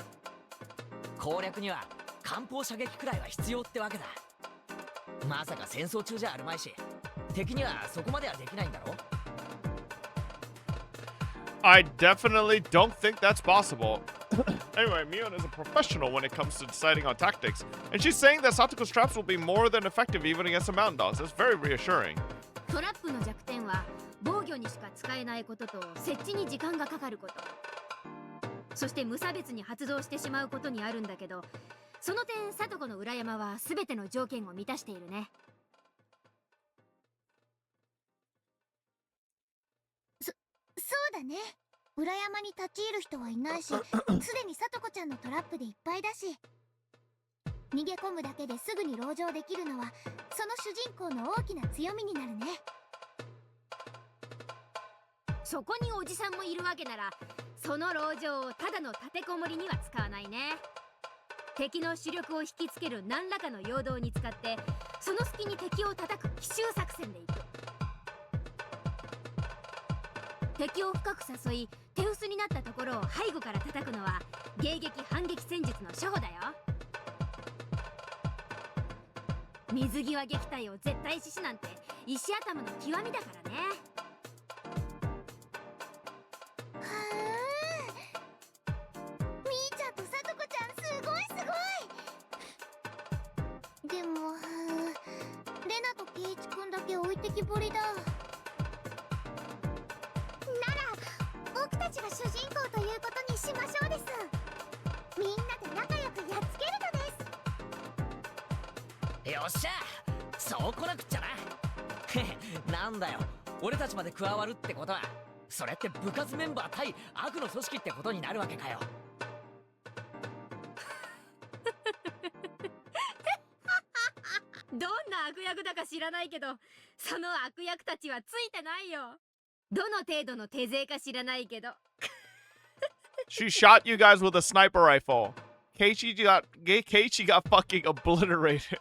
攻略には艦砲射撃くらいは必要ってわけだ。まさか戦争中じゃあるまいし、敵にはそこまではできないんだろ。 I definitely don't think that's possible. Anyway, Mion is a professional when it comes to deciding on tactics, and she's saying that Satoko's traps will be more than effective even against the mountain dogs. That's very reassuring. トラップの弱点は防御にしか使えないことと設置に時間がかかること、そして無差別に発動してしまうことにあるんだけど、その点サトコの裏山は全ての条件を満たしているね。そうだね。裏山に立ち入る人はいないし、すでにさとこちゃんのトラップでいっぱいだし、逃げ込むだけですぐに籠城できるのはその主人公の大きな強みになるね。そこにおじさんもいるわけなら、その籠城をただの立てこもりには使わないね。敵の主力を引きつける何らかの陽動に使って、その隙に敵を叩く奇襲作戦でいく。敵を深く誘い手薄になったところを背後から叩くのは迎撃反撃戦術の初歩だよ。水際撃退を絶対死なんて石頭の極みだからね。はあ、みーちゃんとさとこちゃんすごいすごい。でもレナとケイイチくんだけ置いてきぼりだ。僕たちが主人公ということにしましょうです。みんなで仲良くやっつけるのです。よっしゃ、そうこなくっちゃな。へへ、なんだよ、俺たちまで加わるってことは、それって部活メンバー対悪の組織ってことになるわけかよ。どんな悪役だか知らないけど、その悪役たちはついてないよ。どの程度の手勢か知らないけど。She shot you guys with a sniper rifle. Keiichi got fucking obliterated.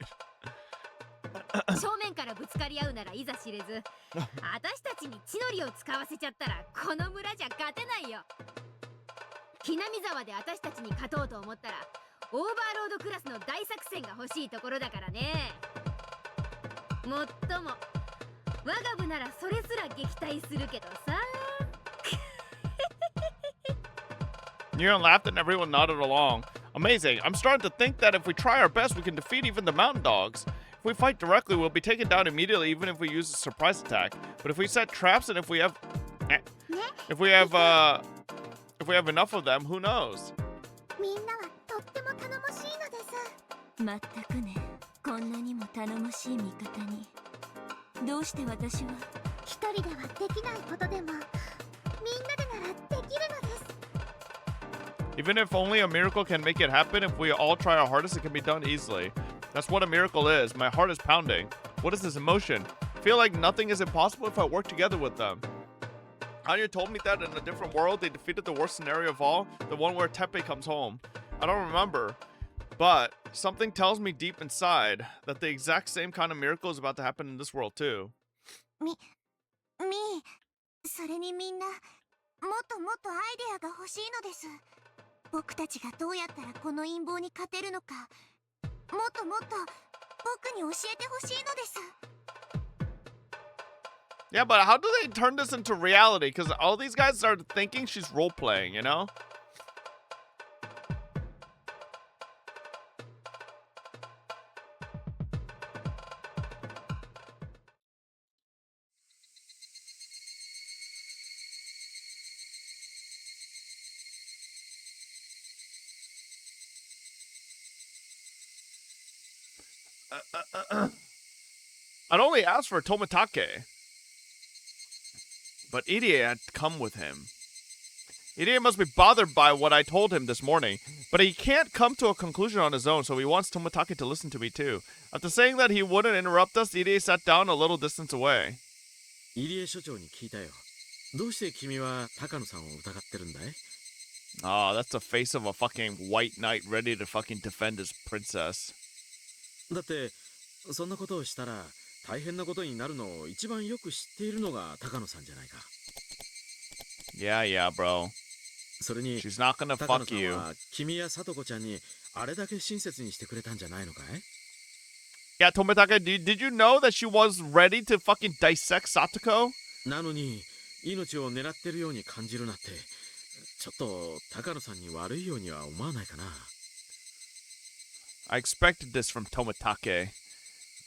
正面からぶつかり合うならいざ知れず、私たちに血のりを使わせちゃったらこの村じゃ勝てないよ。木南沢で私たちに勝とうと思ったらオーバーロードクラスの大作戦が欲しいところだからね。もっとも我が部ならそれすら撃退するけどさ。Neon laughed and everyone nodded along. Amazing. I'm starting to think that if we try our best, we can defeat even the mountain dogs. If we fight directly, we'll be taken down immediately, even if we use a surprise attack. But if we set traps and if we have enough of them, who knows? みんなはとっても頼もしいのです。まったくね、こんなにも頼もしい味方に。どうして私は一人ではできないことでもみんなでならできるのです。 Even if only a miracle can make it happen, if we all try our hardest, it can be done easily. That's what a miracle is. My heart is pounding. What is this emotion? I feel like nothing is impossible if I work together with them. Anya told me that in a different world, they defeated the worst scenario of all, the one where Teppei comes home. I don't remember, but something tells me deep inside that the exact same kind of miracle is about to happen in this world too. それにみんなもっともっとアイデアが欲しいのです。僕たちがどうやったらこの陰謀に勝てるのか、もっともっと僕に教えてほしいのです。 Yeah, but how do they turn this into reality? Because all these guys started thinking she's role-playing, you know? I'd only asked for Tomitake. But Irie had come with him. Irie must be bothered by what I told him this morning, but he can't come to a conclusion on his own, so he wants Tomitake to listen to me too. After saying that he wouldn't interrupt us, Irie sat down a little distance away. 入江所長に聞いたよ。どうして君は高野さんを疑ってるんだい？ Oh, that's the face of a fucking white knight ready to fucking defend his princess. だってそんなことをしたら大変なことになるのを一番よく知っているのが高野さんじゃないか。 Yeah, yeah, bro. それに She's not gonna 高野 fuck さん you. は君やさとこちゃんにあれだけ親切にしてくれたんじゃないのかい？ Yeah, Tomitaka, did you know that she was ready to fucking dissect Satoko? なのに命を狙ってるように感じるなってちょっと高野さんに悪いようには思わないかな。 I expected this from Tomitake.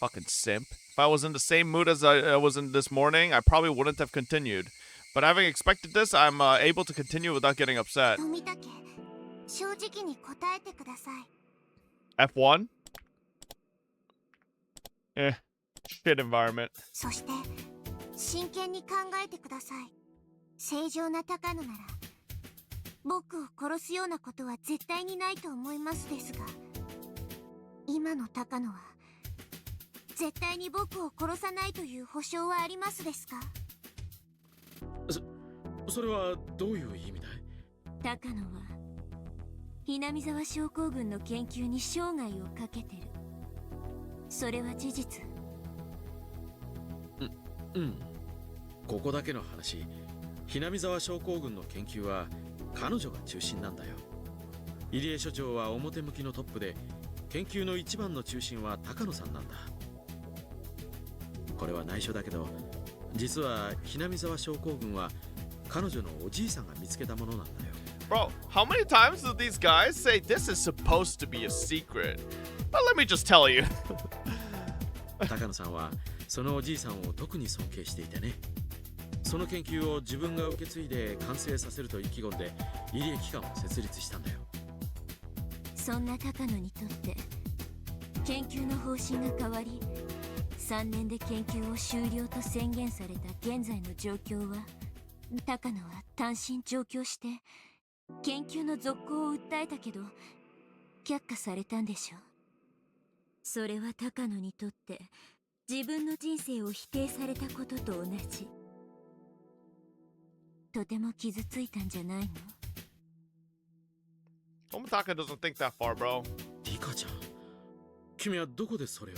Fucking simp. If I was in the same mood as I was in this morning, I probably wouldn't have continued. But having expected this, I'm able to continue without getting upset. 富武、正直に答えてください。 F1? Shit environment. そして真剣に考えてください。正常な高野なら僕を殺すようなことは絶対にないと思いますですが、今の高野は絶対に僕を殺さないという保証はありますですか？それはどういう意味だい？高野はひなみ沢症候群の研究に生涯をかけてる。それは事実。うん。ここだけの話、ひなみ沢症候群の研究は彼女が中心なんだよ。入江所長は表向きのトップで、研究の一番の中心は高野さんなんだ。これは内緒だけど、実はひなみ沢症候群は彼女のおじいさんが見つけたものなんだよ。 Bro, how many times do these guys say this is supposed to be a secret? But let me just tell you. 高野さんはそのおじいさんを特に尊敬していてね。その研究を自分が受け継いで完成させると意気込んで入江機関を設立したんだよ。そんな高野にとって研究の方針が変わり、3年で研究を終了と宣言された現在の状況は、高野は単身上京して研究の続行を訴えたけど却下されたんでしょう。それは高野にとって自分の人生を否定されたことと同じ。とても傷ついたんじゃないの？ Tomitaka doesn't think that far, bro. リカちゃん、君はどこでそれを？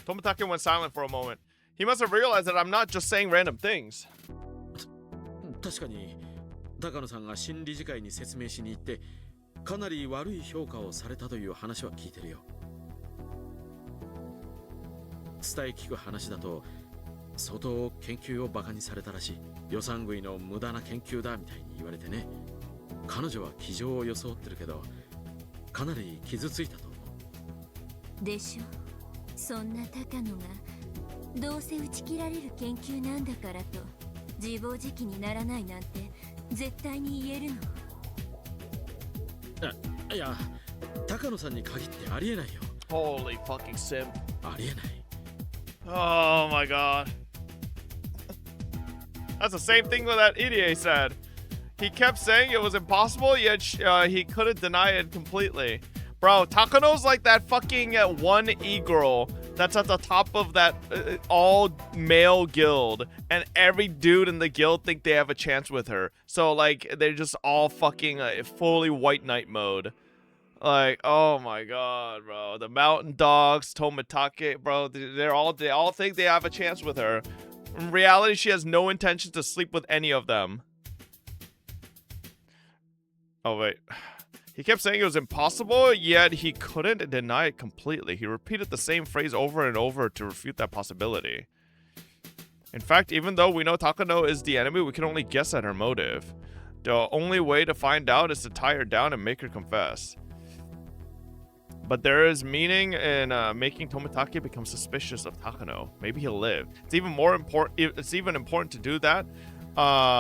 Tomitaka went silent for a moment. He must have realized that I'm not just saying random things. 確かに高野さんが新理事会に説明しに行ってかなり悪い評価をされたという話は聞いてるよ。伝え聞く話だと相当研究をバカにされたらしい。予算食いの無駄な研究だみたいに言われてね。彼女は気丈を装ってるけどかなり傷ついたと思う。でしょ。そんな高野がどうせ打ち切られる研究なんだからと自暴自棄にならないなんて絶対に言えるの？いや、高野さんに限ってありえないよ。 Holy fucking simp. ありえない。 Oh my god. That's the same thing that Irie said. He kept saying it was impossible, yet he couldn't deny it completely. Bro, Takano's like that fucking one e-girl that's at the top of that all-male guild. And every dude in the guild think they have a chance with her. So, like, they're just all fucking fully white knight mode. Like, oh my god, bro. The mountain dogs, Tomitake, bro, they all think they have a chance with her. In reality, she has no intention to sleep with any of them. Oh, wait. He kept saying it was impossible, yet he couldn't deny it completely. He repeated the same phrase over and over to refute that possibility. In fact, even though we know Takano is the enemy, we can only guess at her motive. The only way to find out is to tie her down and make her confess. But there is meaning in making Tomitake become suspicious of Takano. Maybe he'll live. It's even important to do that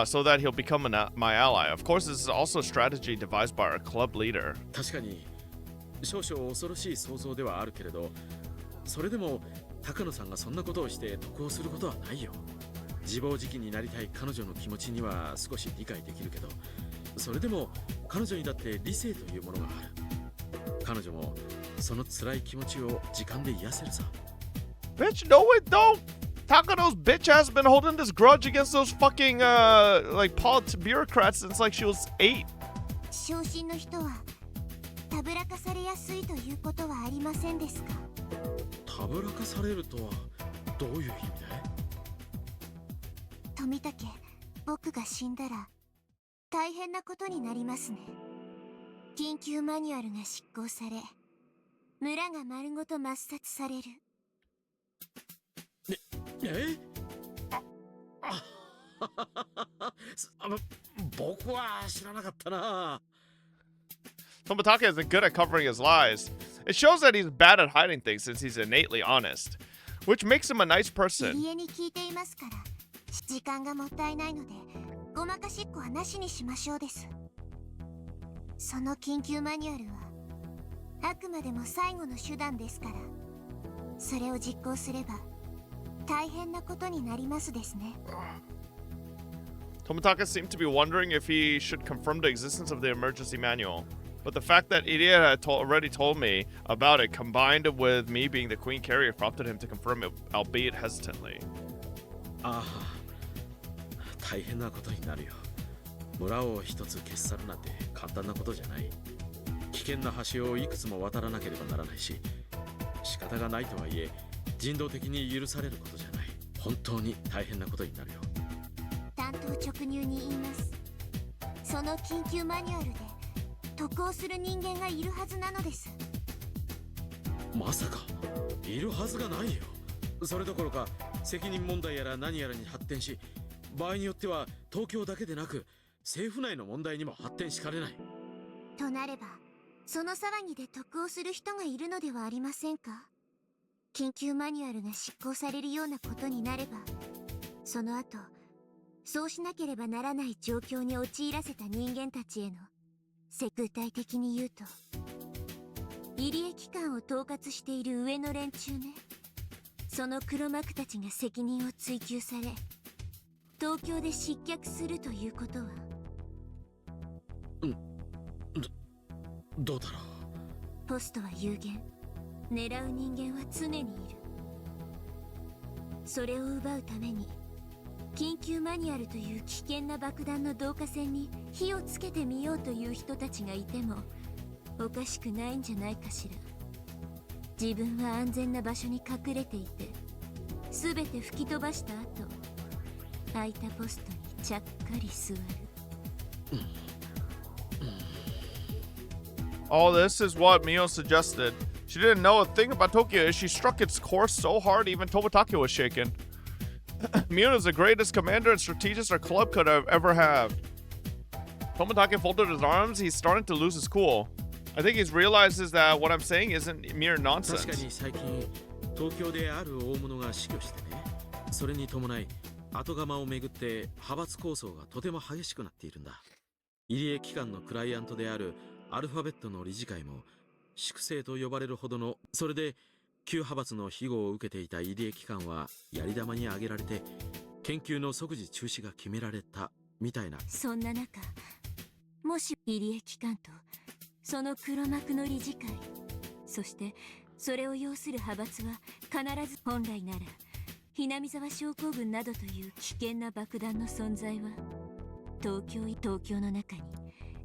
so that he'll become my ally. Of course, this is also a strategy devised by our club leader. 確かに少々恐ろしい想像ではあるけれど、それでも高野さんがそんなことをして得をすることはないよ。自暴自棄になりたい彼女の気持ちには少し理解できるけど、それでも彼女にだって理性というものがある。彼女もその辛い気持ちを時間で癒せるさ。 Bitch, no it don't! Takano's bitch has been holding this grudge against those fucking, like, bureaucrats since, like, she was 8. 昇進の人はたぶらかされやすいということはありませんですか？たぶらかされるとはどういう意味だい？富武、僕が死んだら大変なことになりますね。緊急マニュアルが執行され、村が丸ごと抹殺される。え？僕は知らなかったな。Tomitake isn't good at covering his lies. It shows that he's bad at hiding things since he's innately honest, which makes him a nice 入 person. 江に聞いていますから、時間がもったいないので、ごまかしっこはなしにしましょうです。その緊急マニュアルは、あくまでも最後の手段ですから、それを実行すれば、大変なことになりますですね。Tomitake seemed to be wondering if he should confirm the existence of the emergency manual. But the fact that Irie had already told me about it, combined with me being the queen carrier, prompted him to confirm it, albeit hesitantly. ああ、大変なことになるよ。村を一つ消し去るなんて簡単なことじゃない。危険な橋をいくつも渡らなければならないし、仕方がないとはいえ、人道的に許されることじゃない。本当に大変なことになるよ。単刀直入に言います。その緊急マニュアルで渡航する人間がいるはずなのです。まさかいるはずがないよ。それどころか責任問題やら何やらに発展し、場合によっては東京だけでなく政府内の問題にも発展しかねない。となれば、その騒ぎで得をする人がいるのではありませんか？緊急マニュアルが執行されるようなことになれば、その後、そうしなければならない状況に陥らせた人間たちへの、具体的に言うと、入江機関を統括している上の連中ね。その黒幕たちが責任を追及され、東京で失脚するということは。どうだろう。ポストは有限。狙う人間は常にいる。それを奪うために、緊急マニュアルという危険な爆弾の導火線に火をつけてみようという人たちがいてもおかしくないんじゃないかしら。自分は安全な場所に隠れていて、すべて吹き飛ばした後、空いたポストにちゃっかり座る。All this is what Mio suggested. She didn't know a thing about Tokyo as she struck its course so hard even Tomitake was shaken. Mio is the greatest commander and strategist our club could have ever had. Tomitake folded his arms. He's starting to lose his cool. I think he realizes that what I'm saying isn't mere う。 nonsense. 確かに最近東京である大物が死去してね。それに伴い後釜をめぐって派閥抗争がとても激しくなっているんだ。入江機関のクライアントであるアルファベットの理事会も粛清と呼ばれるほどの、それで旧派閥の庇護を受けていた入江機関はやり玉に挙げられて研究の即時中止が決められたみたいな。そんな中、もし入江機関とその黒幕の理事会、そしてそれを要する派閥は必ず、本来ならひなみ沢症候群などという危険な爆弾の存在は東京の中に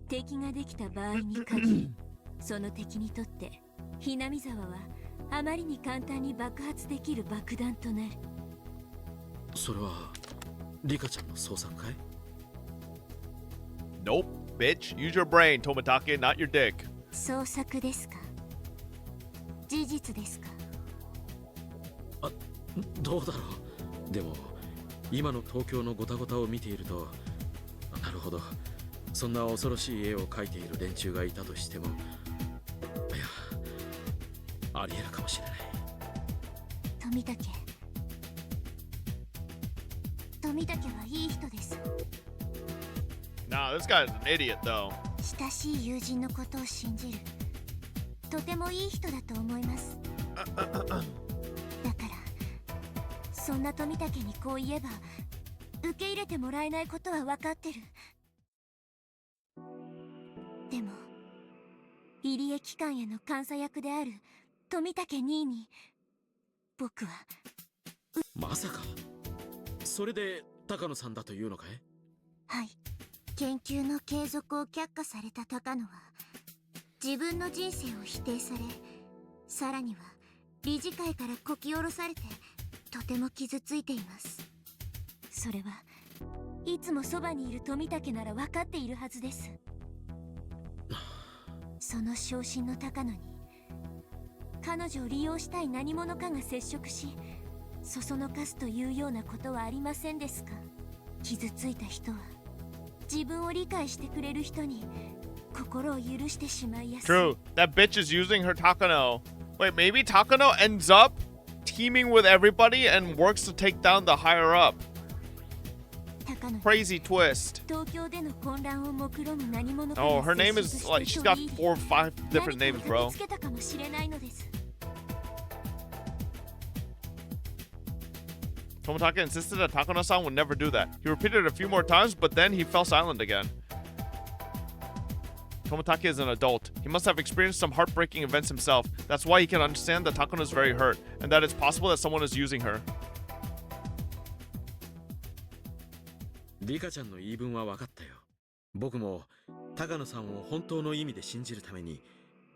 敵ができた場合に限りその敵にとってひなみ沢はあまりに簡単に爆発できる爆弾となる。それはリカちゃんの創作かい？ Nope, bitch. Use your brain, Tomitake, not your dick. 創作ですか？事実ですか？どうだろう。でも今の東京のゴタゴタを見ていると、なるほど、そんな恐ろしい絵を描いている連中がいたとしても、いや、ありえるかもしれない。富武はいい人です。 Nah, this guy's an idiot, though. 親しい友人のことを信じる。とてもいい人だと思います。だからそんな富武にこう言えば受け入れてもらえないことは分かってる。でも入江機関への監査役である富武兄に僕は。まさかそれで高野さんだというのかい？はい。研究の継続を却下された高野は自分の人生を否定され、さらには理事会からこき下ろされてとても傷ついています。それはいつもそばにいる富武なら分かっているはずです。その昇進の高野に彼女を利用したい何者かが接触し、そそのかすというようなことはありませんですか？傷ついた人は自分を理解してくれる人に心を許してしまいやすい。 True. That bitch is using her Takano. Wait, maybe Takano ends up teaming with everybody and works to take down the higher up. 高野 Crazy twist. 東京での混乱を目論む何者か Oh, が her name 接 is 触 like して she's 取 got り入れ 4 or 5 different 何 names, かを bro. 手つけたかもしれないのです。 Toмотaka insisted that Takano-san would never do that. He repeated it a few more times, but then he fell silent again. Toмотaka is an adult. He must have experienced some heartbreaking events himself. That's why he can understand that Takano is very hurt, and that it's possible that someone is using her. リカちゃんの言い分は分かったよ。僕も高野さんを本当の意味で信じるために、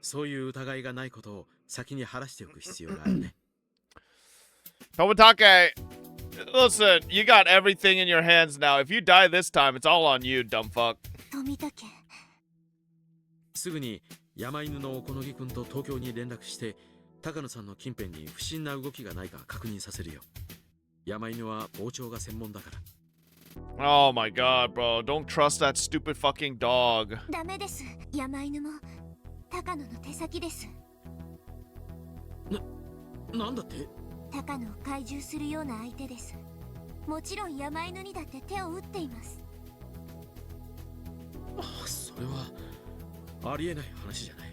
そういう疑いがないことを先に晴らしておく必要があるね。Toмотaka, listen, you got everything in your hands now. If you die this time, it's all on you, dumb fuck. 富武、すぐに山犬の小野木君と東京に連絡して、高野さんの近辺に不審な動きがないか確認させるよ。山犬は傍聴が専門だから。Oh my god, bro. Don't trust that stupid fucking dog. ダメです。山犬も高野の手先です。なんだって？高野を懐柔するような相手です。もちろん山犬にだって手を打っています。それはありえない話じゃない。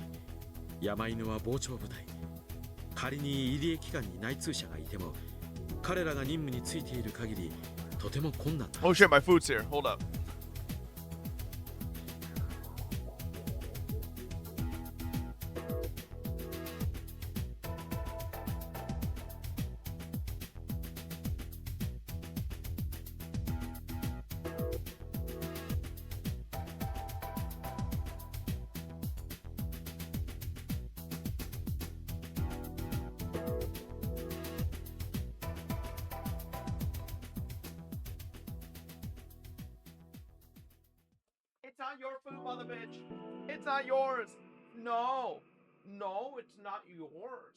山犬は傍聴部隊。仮に入江機関に内通者がいても、彼らが任務についている限りとても困難だ。 Oh shit, my food's here. Hold up. It's not your food, mother bitch. It's not yours. No. No, it's not yours.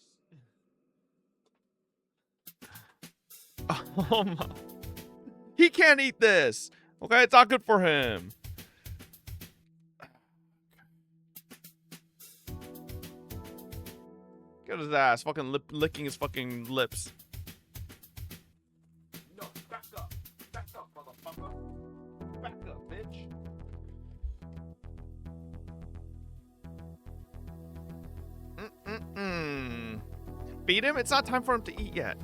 Oh my. He can't eat this. Okay, it's not good for him. Get his ass. Fucking licking his fucking lips. No, back up. Back up, motherfucker. Back up, bitch. Beat him? It's not time for him to eat yet.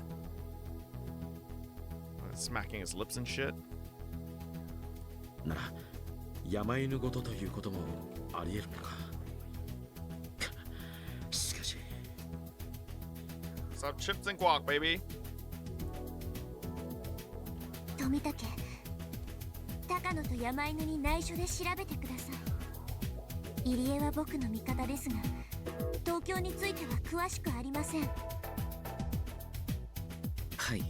Smacking his lips and shit. なら山犬ごとということもありえるのか。しかし What's up, chips and guac, baby? 富武、高野と山犬に内緒で調べてください。入江は僕の味方ですが、東京については詳しくありません。はい。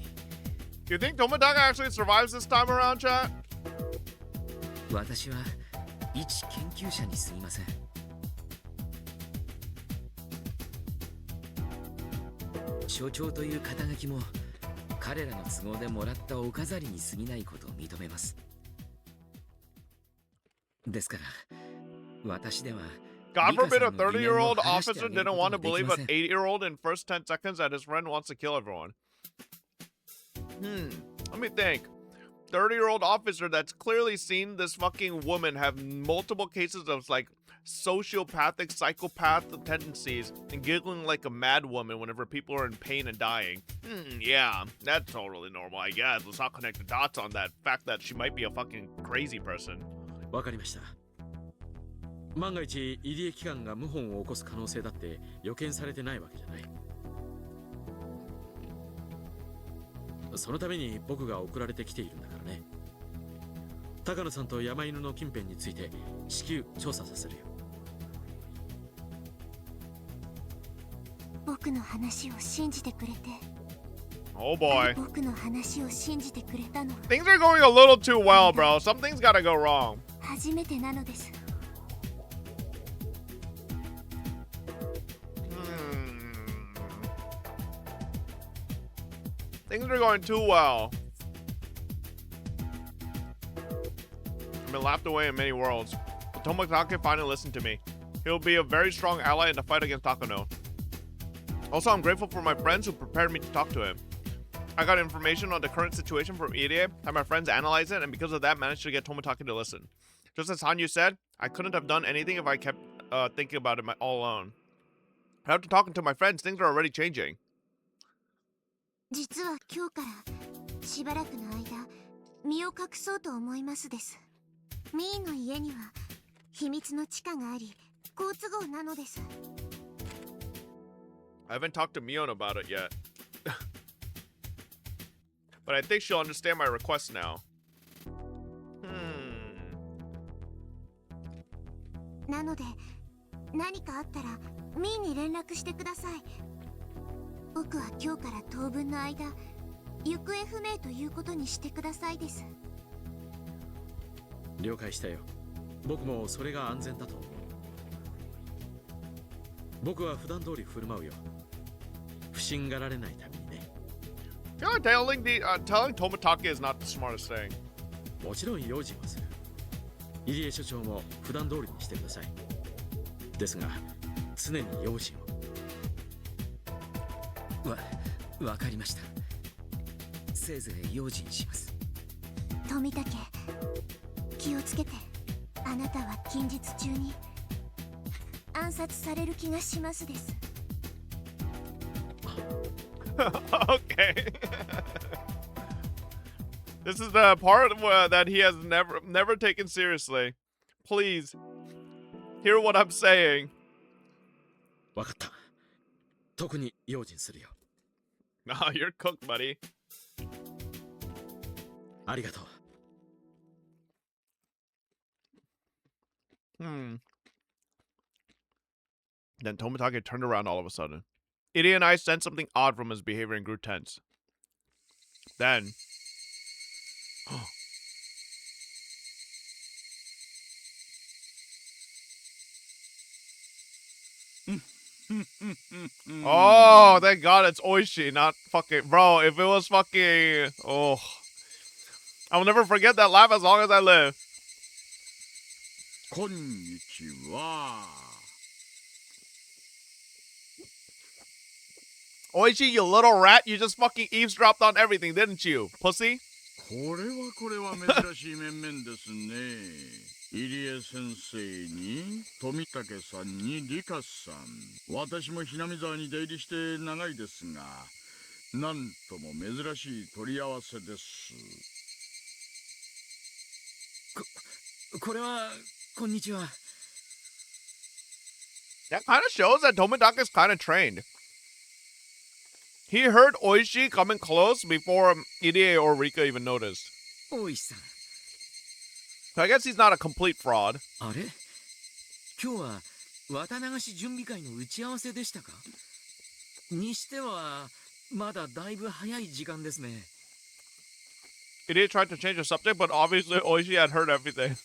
Do you think Tomodaga actually survives this time around, chat? 私は一研究者にすみません。所長という肩書きも彼らの都合でもらったお飾りに過ぎないことを認めます。ですから私では God forbid a ミカさんの疑念を 30-year-old 晴らしてあ officer げる didn't こと want が to でき believe ま an せん。 8-year-old in first 10 seconds that his friend wants to kill everyone. Let me think. 30-year-old officer that's clearly seen this fucking woman have multiple cases of like sociopathic psychopath tendencies and giggling like a mad woman whenever people are in pain and dying. Yeah, that's totally normal, I guess. Let's not connect the dots on that fact that she might be a fucking crazy person. わかりました。万が一入江機関が謀反を起こす可能性だって予見されてないわけじゃない。そのために僕が送られてきているんだからね。高野さんと山犬の近辺について至急調査させるよ。僕の話を信じてくれて、 Oh boy. 僕の話を信じてくれたのは Things are going a little too well, bro. Something's gotta go wrong. 初めてなのです。 Things are going too well. I've been laughed away in many worlds, but Tomoaki finally listened to me. He'll be a very strong ally in the fight against Takano. Also, I'm grateful for my friends who prepared me to talk to him. I got information on the current situation from Irie, had my friends analyze it, and because of that, managed to get Tomoaki to listen. Just as Hanyu said, I couldn't have done anything if I kept thinking about it all alone. After talking to my friends, things are already changing. 実は今日からしばらくの間身を隠そうと思いますです。ミーの家には秘密の地下があり、好都合なのです。 I haven't talked to Mion about it yet. But I think she'll understand my request now. なので何かあったらミーに連絡してください。僕は今日から当分の間行方不明ということにしてくださいです。了解したよ。僕もそれが安全だと思う。僕は普段通り振る舞うよ。不審がられないためにね。I feel like telling Tomoaki is not the smartest thing. もちろん用心はする。入江所長も普段通りにしてください。ですが常に用心を。わかりました。せいぜい用心します。富武、気をつけて。あなたは近日中に暗殺される気がしますです。Okay. This is the part that he has never taken seriously. Please hear what I'm saying. わかった。特に用心するよ。Nah, you're cooked, buddy. ありがとう。Then Tomotaki turned around all of a sudden. Irie and I sensed something odd from his behavior and grew tense. Then... Oh, thank God it's Oishi, not fucking... Bro, if it was fucking... Oh... I'll never forget that laugh as long as I live. こんにちは。 Oishi, you little rat, you just fucking eavesdropped on everything, didn't you, pussy? これは珍しい面々ですね。入江先生に富武さんにリカさん、私もひなみ沢に出入りして長いですが、なんとも珍しい取り合わせです。これはこんにちは。 That kind of shows that Tomoaki is kind of trained. He heard Oishi coming close before Irie or Rika even noticed. 大石さん。 So I guess he's not a complete fraud. あれ？今日は綿流し準備会の打ち合わせでしたか？にしてはまだだいぶ早い時間ですね。 Irie tried to change the subject, but obviously Oishi had heard everything.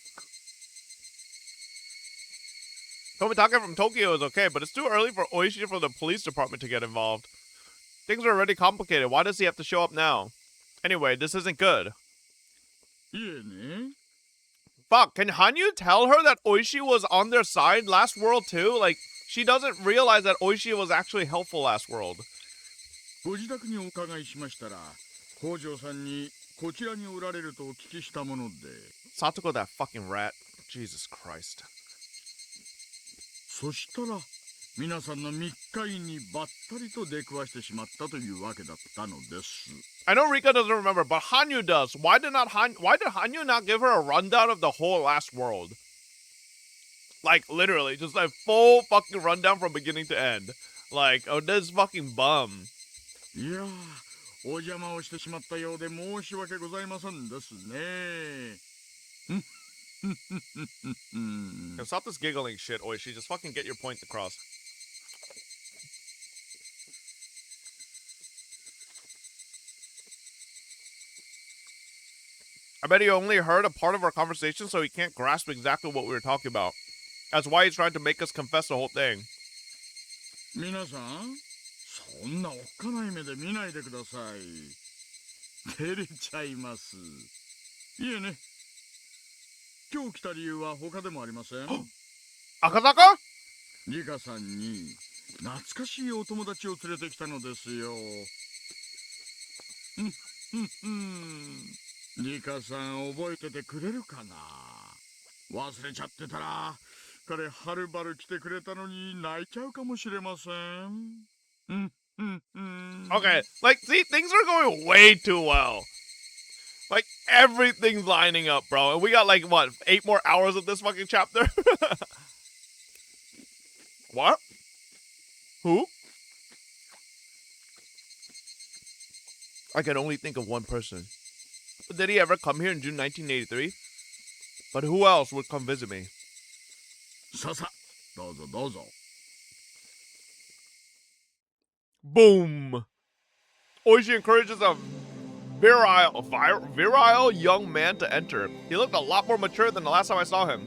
Tomoaki from Tokyo is okay, but it's too early for Oishi from the police department to get involved. Things are already complicated. Why does he have to show up now? Anyway, this isn't good. いえね。 Fuck, can Hanyu tell her that Oishi was on their side last world too? Like, she doesn't realize that Oishi was actually helpful last world. ご自宅にお伺いしましたら、北条さんにこちらにおられるとお聞きしたもので。 Satoko, that fucking rat. Jesus Christ. そしたら、皆さんの密会にばったりと出くわしてしまったというわけだったのです。 I know Rika doesn't remember, but Hanyu does. Why did Hanyu not give her a rundown of the whole last world? Like, literally, just a full fucking rundown from beginning to end. Like, oh, this fucking bum. いやー、お邪魔をしてしまったようで申し訳ございませんですね。Yo, stop this giggling shit, Oishi. Just fucking get your point across. I bet he only heard a part of our conversation, so he can't grasp exactly what we were talking about. That's why he's trying to make us confess the whole thing. 皆さん、そんなおっかない目で見ないでください。照れちゃいます。いえね。今日来た理由は他でもありません。赤坂？リカさんに懐かしいお友達を連れてきたのですよ。リカさん覚えててくれるかな。忘れちゃってたら彼はるばる来てくれたのに泣いちゃうかもしれません。Okay, like, see, things are going way too well. Like, everything's lining up, bro. And we got, like, what, 8 more hours of this fucking chapter? What? Who? I can only think of one person. Did he ever come here in June 1983? But who else would come visit me? ささ、どうぞどうぞ。Boom! Oishi encourages a virile young man to enter. He looked a lot more mature than the last time I saw him.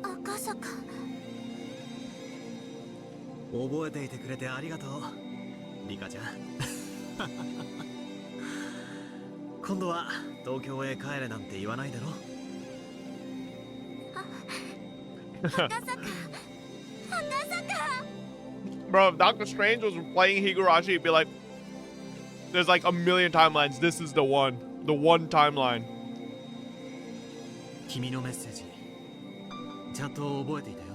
赤坂。覚えていてくれてありがとう、リカちゃん。今度は東京へ帰れなんて言わないだろ。赤坂。赤坂。 Bro, if Doctor Strange was playing Higurashi, he'd be like, there's like a million timelines. This is the one. The one timeline. 君のメッセージ、ちゃんと覚えていたよ。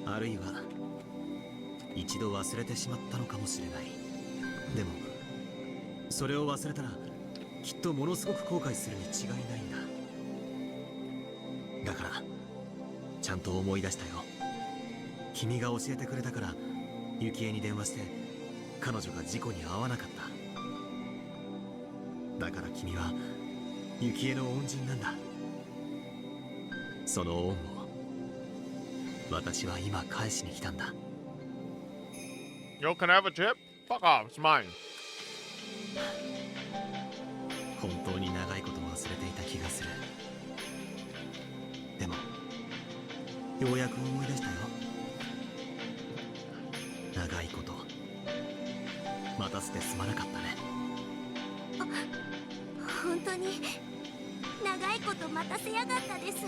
あるいは一度忘れてしまったのかもしれない。でもそれを忘れたらきっとものすごく後悔するに違いないんだ。だからちゃんと思い出したよ。君が教えてくれたからユキエに電話して彼女が事故に遭わなかった。だから君はユキエの恩人なんだ。その恩を私は今返しに来たんだ。 Yo, can I have a chip? Fuck off, it's mine. 本当に長いこと忘れていた気がする。でもようやく思い出したよ。長いこと待たせてすまなかったね。本当に長いこと待たせやがったです。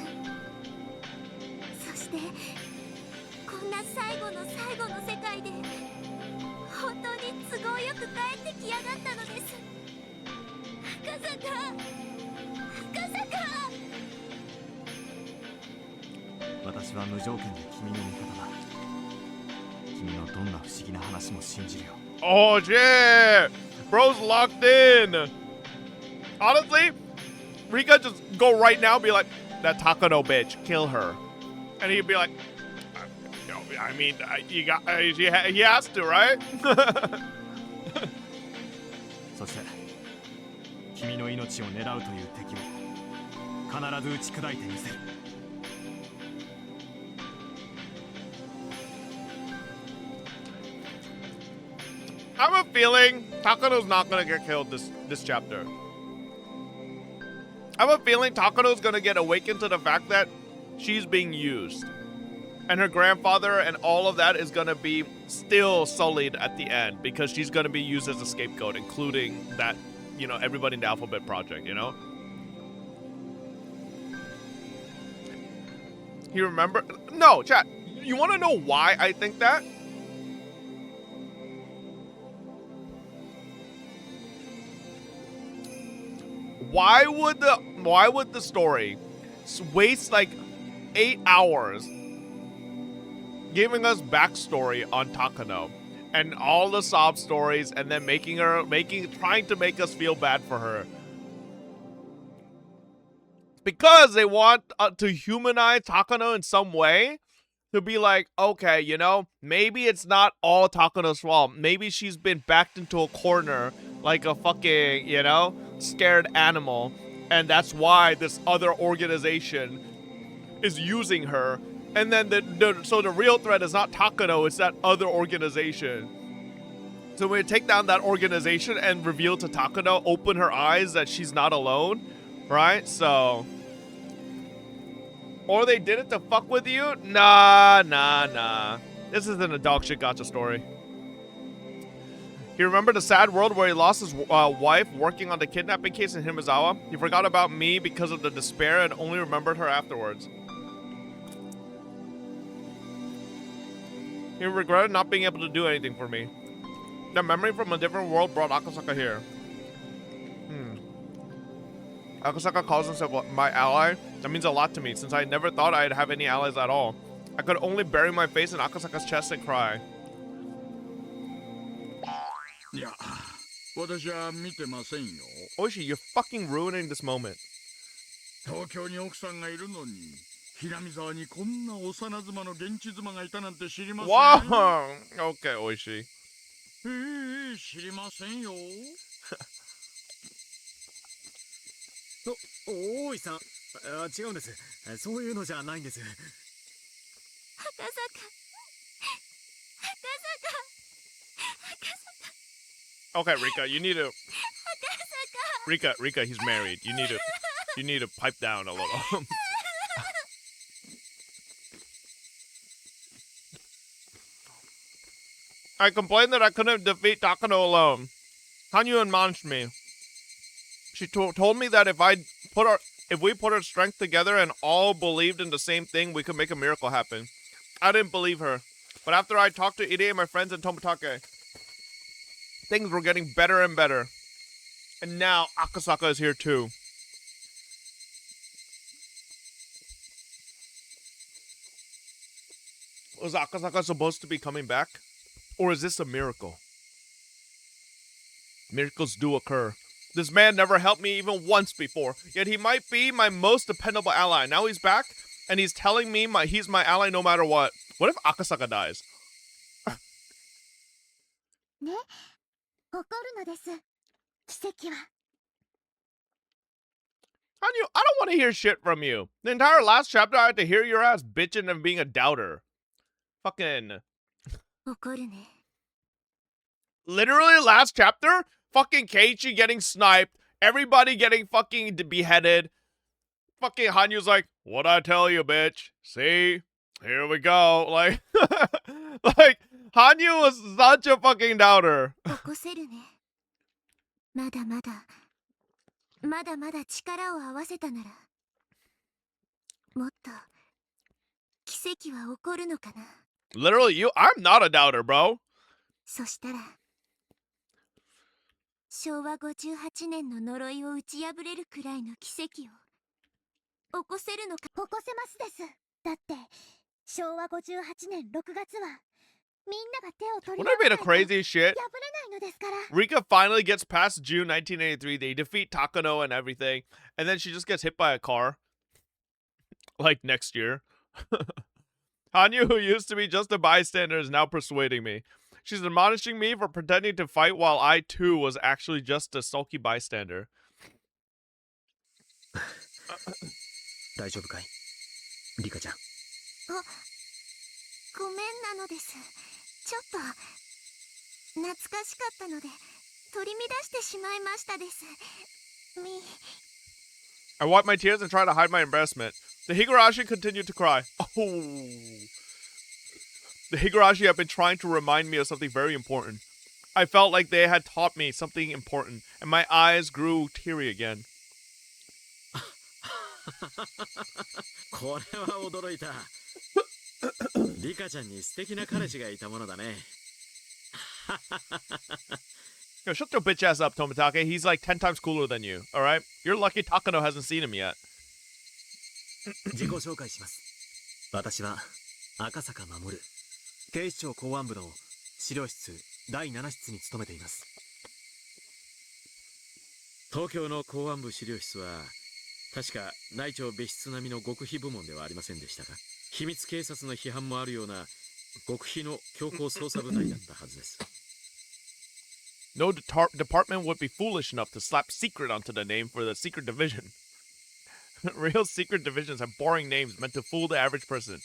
そしてこんな最後の最後の世界で本当に都合よく帰ってきやがったのです。赤坂、赤坂。私は無条件で君の味方だ。君のどんな不思議な話も信じるよ。 Oh, shit! Bro's locked in! Honestly, Rika just go right now and be like, that Takano bitch, kill her. And he'd be like, I mean, he has to, right? そして君の命を狙うという敵を必ず打ち砕いてみせる。 I have a feeling Takano's not gonna get killed this chapter. I have a feeling Takano's gonna get awakened to the fact that she's being used. And her grandfather and all of that is gonna be still sullied at the end because she's gonna be used as a scapegoat, including that, you know, everybody in the Alphabet Project, you know? You remember? No, chat. You wanna know why I think that? Why would the story waste like 8 hours giving us backstory on Takano and all the sob stories and then trying to make us feel bad for her? Because they want to humanize Takano in some way, to be like, okay, you know, maybe it's not all Takano's fault. Maybe she's been backed into a corner like a fucking, you know, scared animal, and that's why this other organization is using her. And then so the real threat is not Takano, it's that other organization. So when we take down that organization and reveal to Takano, open her eyes that she's not alone, right? So, or they did it to fuck with you? Nah. This isn't a dog shit gotcha story. He remembered the sad world where he lost his wife working on the kidnapping case in Himazawa. He forgot about me because of the despair and only remembered her afterwards. He regretted not being able to do anything for me. The memory from a different world brought Akasaka here. Akasaka calls himself my ally. That means a lot to me, since I never thought I'd have any allies at all. I could only bury my face in Akasaka's chest and cry. いや、私は見てませんよ。Oishi, you're fucking ruining this moment. 東京に奥さんがいるのに、南沢にこんな幼妻の現地妻がいたなんて知りません。Wow! Okay, Oishi. 知りませんよ。大井さん、違うんです。そういうのじゃないんです。Okay, Rika, you need to. Rika, he's married. You need to pipe down a little. I complained that I couldn't defeat Takano alone. Hanyu admonished me. She told me that if we put our strength together and all believed in the same thing, we could make a miracle happen. I didn't believe her. But after I talked to Ide and my friends in Tomitake, things were getting better and better. And now Akasaka is here too. Was Akasaka supposed to be coming back? Or is this a miracle? Miracles do occur. This man never helped me even once before, yet he might be my most dependable ally. Now he's back, and he's telling me he's my ally no matter what. What if Akasaka dies? ね、起こるのです。奇跡は。Hanyu, I don't want to hear shit from you. The entire last chapter, I had to hear your ass bitching and being a doubter. Fucking. 起こるね。 Literally, last chapter, fucking Keiichi getting sniped, everybody getting fucking beheaded. Fucking Hanyu's like, what'd I tell you, bitch? See? Here we go. Like, like, Hanyu was such a fucking doubter. 起こせるね。まだまだ力を合わせたなら、もっと奇跡は起こるのかな。Literally, I'm not a doubter, bro. そしたら、昭和58年の呪いを打ち破れるくらいの奇跡を起こせるのか。起こせますです。だって昭和58年6月はみんなが手を取り Wouldn't it be the 破 crazy shit? れないのですから。 Rika finally gets past June 1983. They defeat Takano and everything, and then she just gets hit by a car. Like next year. Hanyu, who used to be just a bystander, is now persuading me. She's admonishing me for pretending to fight while I, too, was actually just a sulky bystander. 大丈夫かい、リカちゃん。ごめんなのです。ちょっと懐かしかったので取り乱してしまいましたです。I wipe my tears and try to hide my embarrassment. The Higurashi continued to cry. Oh. The Higurashi have been trying to remind me of something very important. I felt like they had taught me something important, and my eyes grew teary again. これは驚いた。リカちゃんに素敵な彼氏がいたものだね。Yo, shut your bitch ass up, Tomitake. He's like 10 times cooler than you, alright? You're lucky Takano hasn't seen him yet. 自己紹介します。私は赤坂守、警視庁公安部の資料室第7室に勤めています。東京の公安部資料室は確か内調別室並みの極秘部門ではありませんでしたか。秘密警察の批判もあるような極秘の強行捜査部隊だったはずです。No department would be foolish enough to slap secret onto the name for the secret division. Real secret divisions have boring names meant to fool the average person.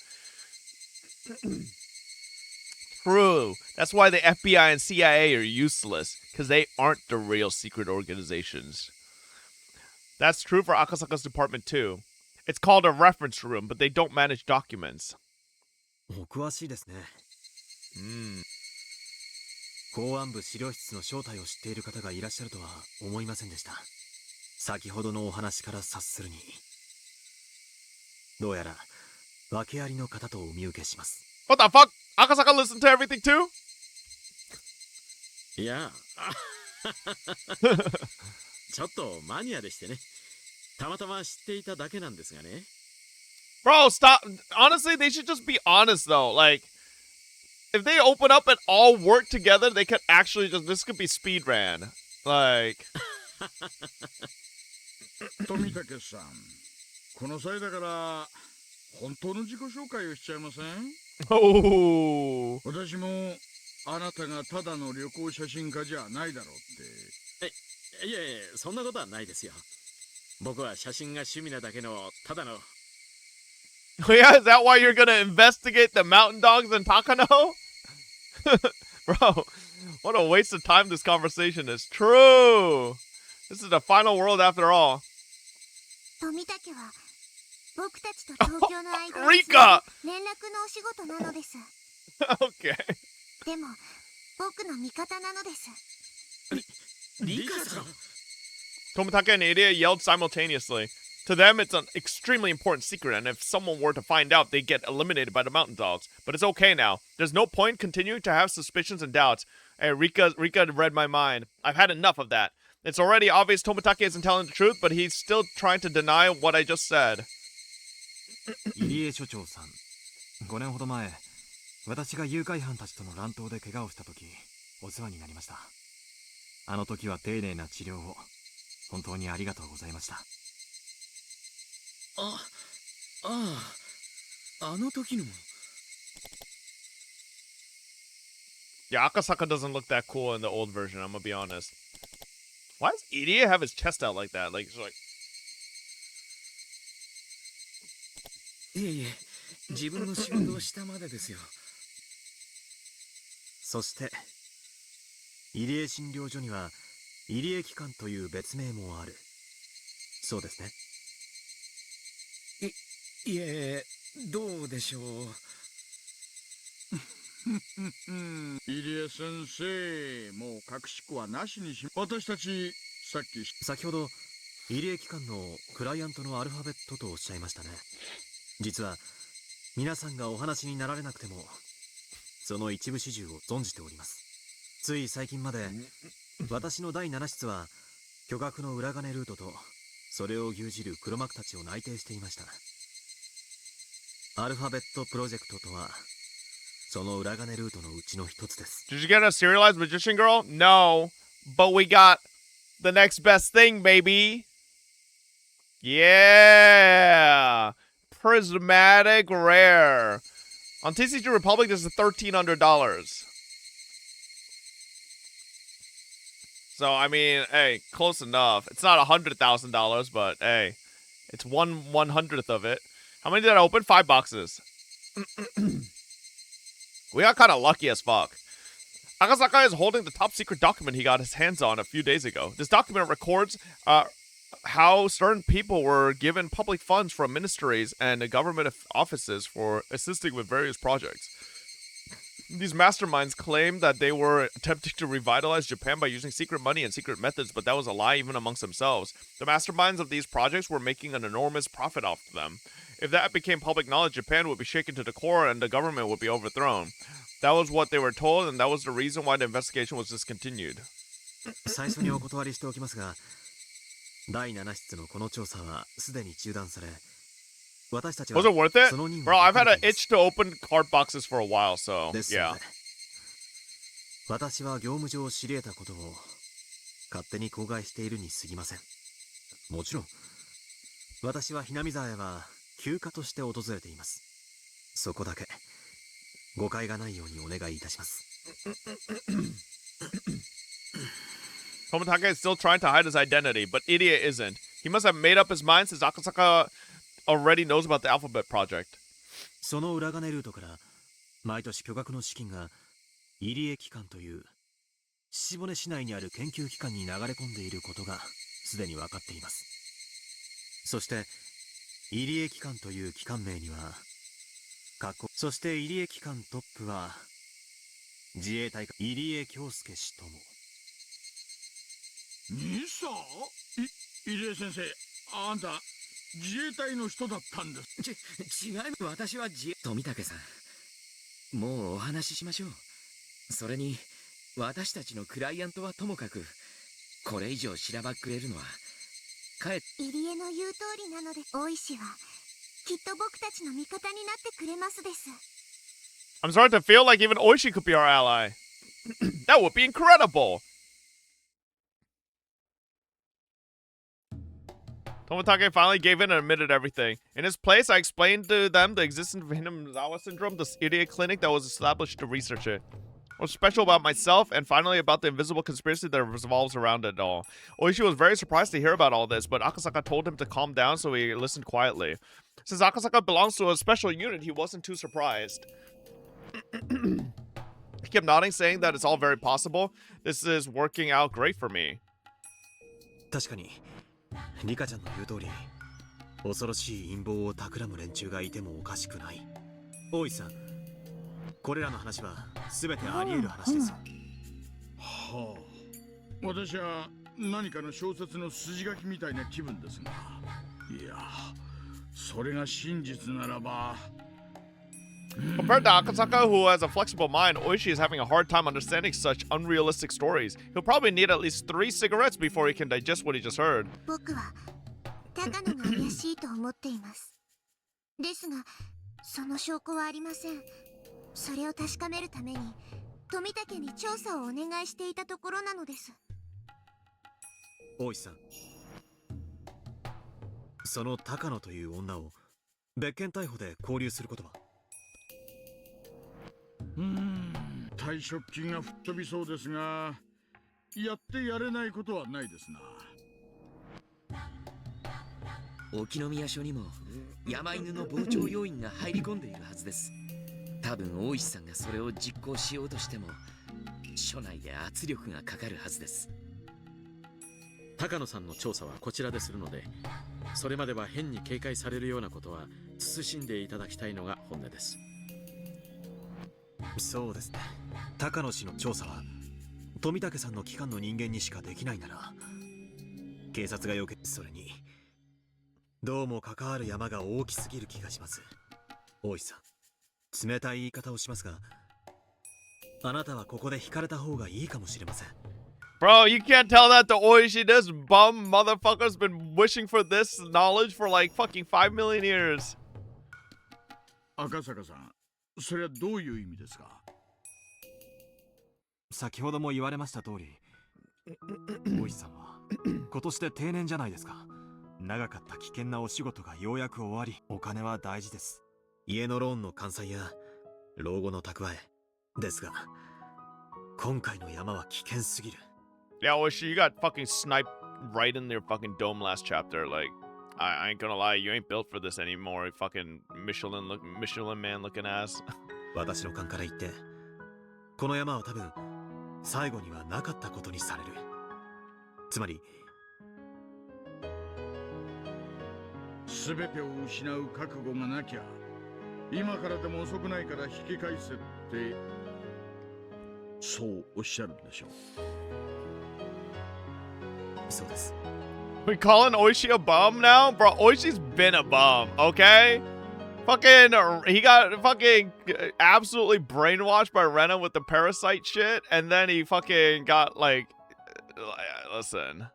True. That's why the FBI and CIA are useless, because they aren't the real secret organizations. That's true for Akasaka's department too. It's called a reference room, but they don't manage documents. お詳しいですね。公安部資料室の正体を知っている方がいらっしゃるとは思いませんでした。先ほどのお話から察するに、どうやら訳ありの方とお見受けします。What the fuck? Akasaka listened to everything too? いや、ちょっとマニアでしてね。たまたま知っていただけなんですがね。Bro, stop. Honestly, they should just be honest though. Like, if they open up and all work together, they could actually just, this could be speed ran. Like. 富武さん、この際だから本当の自己紹介をしちゃいません？ Oh. 私もあなたがただの旅行写真家じゃないだろうって。いやいや、そんなことはないですよ。僕は写真が趣味なだけのただの。Yeah, is that why you're gonna investigate the mountain dogs in Takano? Bro, what a waste of time this conversation is. True. This is the final world after all. 富武は僕たちと東京の間リカ連絡のお仕事なのです。Okay. でも僕の味方なのです。リカさん。 Tomitake and Iria yelled simultaneously. To them, it's an extremely important secret, and if someone were to find out, they'd get eliminated by the mountain dogs. But it's okay now. There's no point continuing to have suspicions and doubts. Hey, Rika read my mind. I've had enough of that. It's already obvious Tomitake isn't telling the truth, but he's still trying to deny what I just said. 入江所長さん、5年ほど前、私が誘拐犯たちとの乱闘で怪我をした時、お世話になりました。あの時は丁寧な治療を本当にありがとうございました。あの時の。Yeah, Akasaka doesn't look that cool in the old version, I'm gonna be honest. Why does Iria have his chest out like that? Like, it's like... いえいえ、自分の仕事をしたまでですよ。そして、入江診療所には入江機関という別名もある。そうですね。いえ、どうでしょう。入江先生、もう隠し子はなしにし、私たちさっき先ほど入江機関のクライアントのアルファベットとおっしゃいましたね。実は皆さんがお話になられなくてもその一部始終を存じております。つい最近まで私の第7室は巨額の裏金ルートとそれを牛耳る黒幕たちを内定していました。アルファベットプロジェクトとはその裏金ルートのうちの一つです。 Did you get a serialized magician girl? No, but we got the next best thing, baby. Yeah, prismatic rare. On TCG Republic, this is $1,300. So I mean, hey, close enough. It's not $100,000, but hey, it's 1/100th of it. How many did I open? 5 boxes. We got kind of lucky as fuck. Akasaka is holding the top secret document he got his hands on a few days ago. This document records how certain people were given public funds from ministries and government offices for assisting with various projects. These masterminds claimed that they were attempting to revitalize Japan by using secret money and secret methods, but that was a lie even amongst themselves. The masterminds of these projects were making an enormous profit off them. If that became public knowledge, Japan would be shaken to the core and the government would be overthrown. That was what they were told, and that was the reason why the investigation was discontinued. 最初にお断りしておきますが、第7室のこの調査はすでに中断され、私たちは Was it worth it? その任務 Bro, を I've 解 had か an れています。 itch to open card boxes for a while, so ですの yeah. で、私は業務上知り得たことを勝手に口外しているに過ぎません。もちろん、私はひなみ沢へは休暇として訪れています。そこだけ誤解がないようにお願いいたします。Tomitake is still trying to hide his identity, but Idiot isn't. He must have made up his mind since Akasaka already knows about the Alphabet Project. その裏金ルートから毎年巨額の資金が入江機関という岸骨市内にある研究機関に流れ込んでいることがすでに分かっています。そして入江機関という機関名にはそして入江機関トップは自衛隊入江京介氏とも。ミサ入江先生、あんた自衛隊の人だったんです。違い、私は富武さん、もうお話ししましょう。それに私たちのクライアントはともかく、これ以上しらばっくれるのは入江の言う通りなので、大石はきっと僕たちの味方になってくれますです。 I'm starting to feel like even Oishi could be our ally. That would be incredible! Tomitake finally gave in and admitted everything. In his place, I explained to them the existence of Hinamizawa syndrome, the idiot clinic that was established to research it. What's special about myself, and finally about the invisible conspiracy that revolves around it all. Oishi was very surprised to hear about all this, but Akasaka told him to calm down, so he listened quietly. Since Akasaka belongs to a special unit, he wasn't too surprised. He kept nodding, saying that it's all very possible. This is working out great for me. 確かにリカちゃんの言う通り、恐ろしい陰謀を企む連中がいてもおかしくない。大石さん、これらの話は全てあり得る話ですよ。はあ、私は何かの小説の筋書きみたいな気分ですが、いや、それが真実ならば。Compared to Akasaka, who has a flexible mind, Oishi is having a hard time understanding such unrealistic stories. He'll probably need at least 3 cigarettes before he can digest what he just heard. 僕は高野が怪しいと思っています。ですが、その証拠はありません。それを確かめるために富武に調査をお願いしていたところなのです。大石さん、その高野という女を別件逮捕で拘留することは？退職金が吹っ飛びそうですが、やってやれないことはないですな。沖宮署にも山犬の傍聴要員が入り込んでいるはずです。多分大石さんがそれを実行しようとしても署内で圧力がかかるはずです。高野さんの調査はこちらでするので、それまでは変に警戒されるようなことは慎んでいただきたいのが本音です。そうですね。高野氏の調査は富武さんの機関の人間にしかできないなら、警察がそれにどうも関わる山が大きすぎる気がします。大石さん、冷たい言い方をしますが、あなたはここで引かれた方がいいかもしれません。 Bro, you can't tell that to Oishi. This bum motherfucker's been wishing for this knowledge for like fucking 5 million years. 赤坂さん、それはどういう意味ですか？先ほども言われました通り、大石さんは今年で定年じゃないですか。長かった危険なお仕事がようやく終わり、お金は大事です。家のローンの完済や老後の蓄えですが、今回の山は危険すぎる。Yeah, Oishi, you got fucking sniped right in your fucking dome last chapter. Like, I ain't gonna lie, you ain't built for this anymore. You fucking Michelin man looking ass. 私の勘から言って、この山は多分最後にはなかったことにされる。つまり全てを失う覚悟がなきゃ、今からでも遅くないから引き返せって、そうおっしゃるんでしょう。そうです。We calling Oishi a bum now? Bro, Oishi's been a bum, okay? Fucking, he got fucking absolutely brainwashed by Rena with the parasite shit, and then he fucking got like, listen,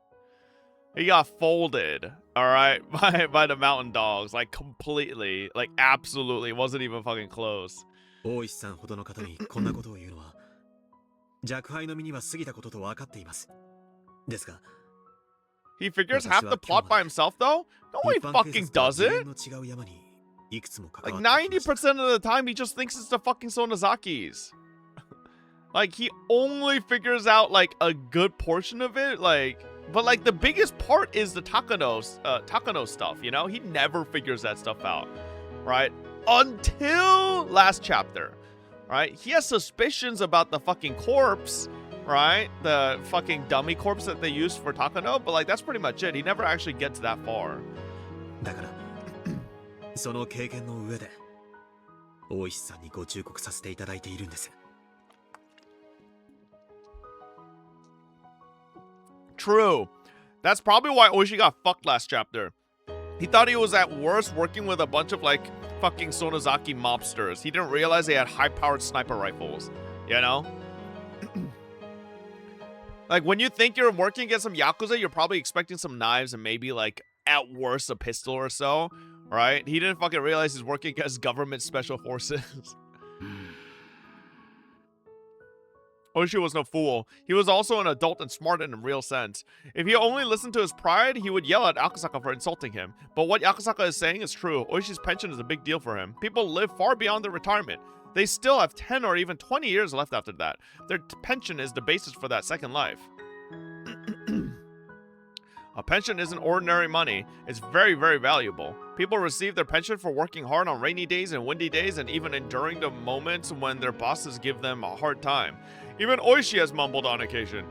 he got folded, alright, by the mountain dogs, like completely, like absolutely, wasn't even fucking close. 大石さんほどの方にこんなことを言うのは、若輩の身には過ぎたことと分かっています。ですが、He figures half the plot by himself, though? No, he fucking doesn't. Like 90% of the time, he just thinks it's the fucking Sonozakis. Like, he only figures out, like, a good portion of it, like... But, like, the biggest part is the Takano stuff, you know? He never figures that stuff out, right? Until last chapter, right? He has suspicions about the fucking corpse, right? The fucking dummy corpse that they used for Takano, but, like, that's pretty much it. He never actually gets that far. だからその経験の上で大石さんにご忠告させていただいているんです。 True. That's probably why Oishi got fucked last chapter. He thought he was at worst working with a bunch of, like, fucking Sonozaki mobsters. He didn't realize they had high-powered sniper rifles. You know? Like, when you think you're working against some Yakuza, you're probably expecting some knives and maybe, like, at worst, a pistol or so. Right? He didn't fucking realize he's working against government special forces. Oishi was no fool. He was also an adult and smart in a real sense. If he only listened to his pride, he would yell at Akasaka for insulting him. But what Akasaka is saying is true. Oishi's pension is a big deal for him. People live far beyond their retirement. They still have 10 or even 20 years left after that. Their pension is the basis for that second life. A pension isn't ordinary money. It's very, very valuable. People receive their pension for working hard on rainy days and windy days and even enduring the moments when their bosses give them a hard time. Even Oishi has mumbled on occasion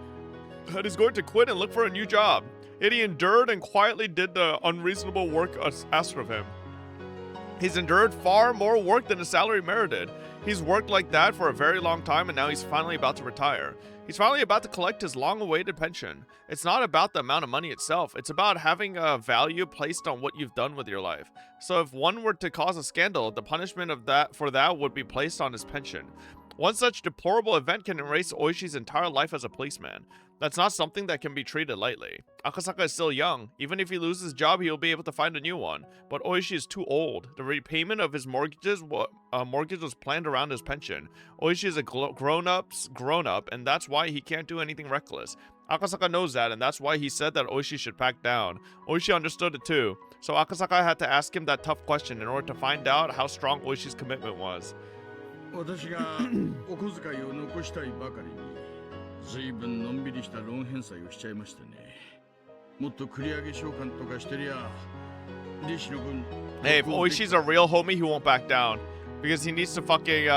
that he's going to quit and look for a new job. Yet he endured and quietly did the unreasonable work asked of him. He's endured far more work than his salary merited. He's worked like that for a very long time and now he's finally about to retire. He's finally about to collect his long-awaited pension. It's not about the amount of money itself. It's about having a value placed on what you've done with your life. So if one were to cause a scandal, the punishment of that would be placed on his pension. One such deplorable event can erase Oishi's entire life as a policeman. That's not something that can be treated lightly. Akasaka is still young. Even if he loses his job, he will be able to find a new one. But Oishi is too old. The repayment of his mortgage was planned around his pension. Oishi is a grown up, and that's why he can't do anything reckless. Akasaka knows that, and that's why he said that Oishi should back down. Oishi understood it too. So Akasaka had to ask him that tough question in order to find out how strong Oishi's commitment was. 私がお小遣いを残したいばかりに随分のんびりしたローン返済をしちゃいましてね。もっと繰り上げ償還とかしてりゃ利子の分 Hey, if Oishi's a real homie, he won't back down. Because he needs to fucking,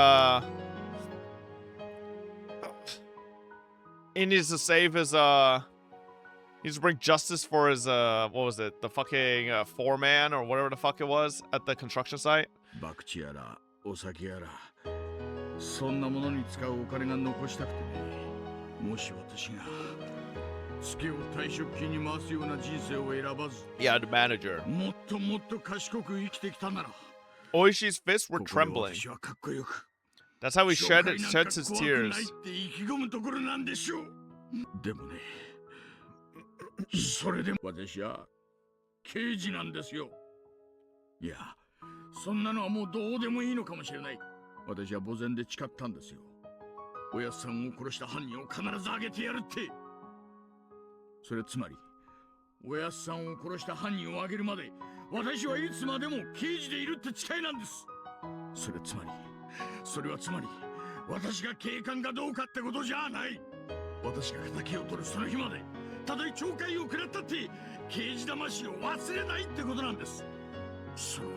he needs to save his, he needs to bring justice for his, what was it? The fucking, foreman or whatever the fuck it was at the construction site. 博打やらお酒やらそんなものに使うお金が残したくてね。もし私が月を退職金に回すような人生を選ばず Yeah, the manager. もっともっと賢く生きてきたなら Oishi's fists were trembling. 私はかっこよく That's how he sheds his 怖くない tears. って意気込むところなんでしょう。でもね、それでも私は刑事なんですよ。いや、そんなのはもうどうでもいいのかもしれない。私は墓前で誓ったんですよ。おやっさんを殺した犯人を必ず挙げてやるって。それつまり、おやっさんを殺した犯人を挙げるまで、私はいつまでも刑事でいるって誓いなんです。それはつまり、私が警官かどうかってことじゃない。私が敵を取るその日まで、たとえ懲戒を食らったって、刑事魂を忘れないってことなんです。その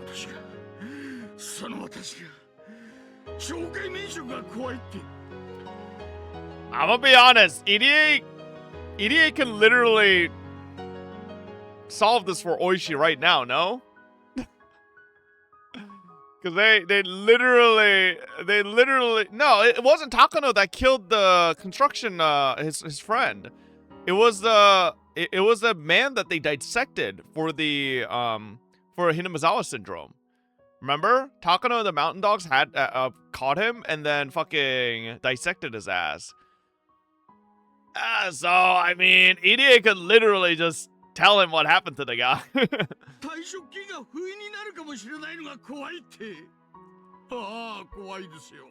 私が、懲戒免職が怖いって。I'm gonna be honest, EDA can literally solve this for Oishi right now, no? Because they literally no, it wasn't Takano that killed the construction his friend. It was the man that they dissected for the for Hinamizawa syndrome. Remember? Takano and the mountain dogs had caught him and then fucking dissected his ass. So I mean, EDA could literally just tell him what happened to the guy. 退職金が不意になるかもしれないのが怖いって。ああ、怖いですよ。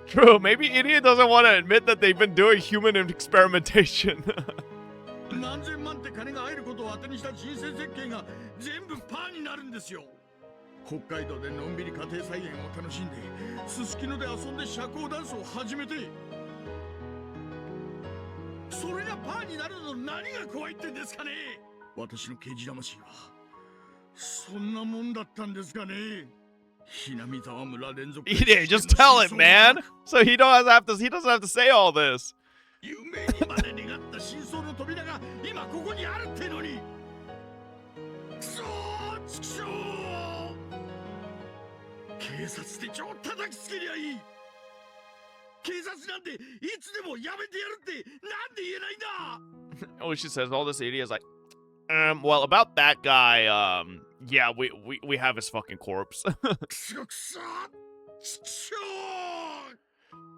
True, maybe EDA doesn't want to admit that they've been doing human experimentation. 何千万って金が入ることを当てにした人生設計が全部パーになるんですよ。北海道でのんびり家庭菜園を楽しんですすきので遊んで社交ダンスを始めて、それがパーになるの何が怖いってんですかね。私の刑事魂はそんなもんだったんですかね。ひなみ沢村連続 Ide, just tell it, man. So he doesn't have to say all this. 夢にまで願った真相の扉が今ここにあるってのに。くそー、ちくしょう。警察手帳を叩きつけりゃいい。警察なんていつでもやめてやるってなんで言えないんだ。Oh, she says all this idiot is like, well, about that guy, yeah, we have his fucking corpse. くそくそ、ちくしょう。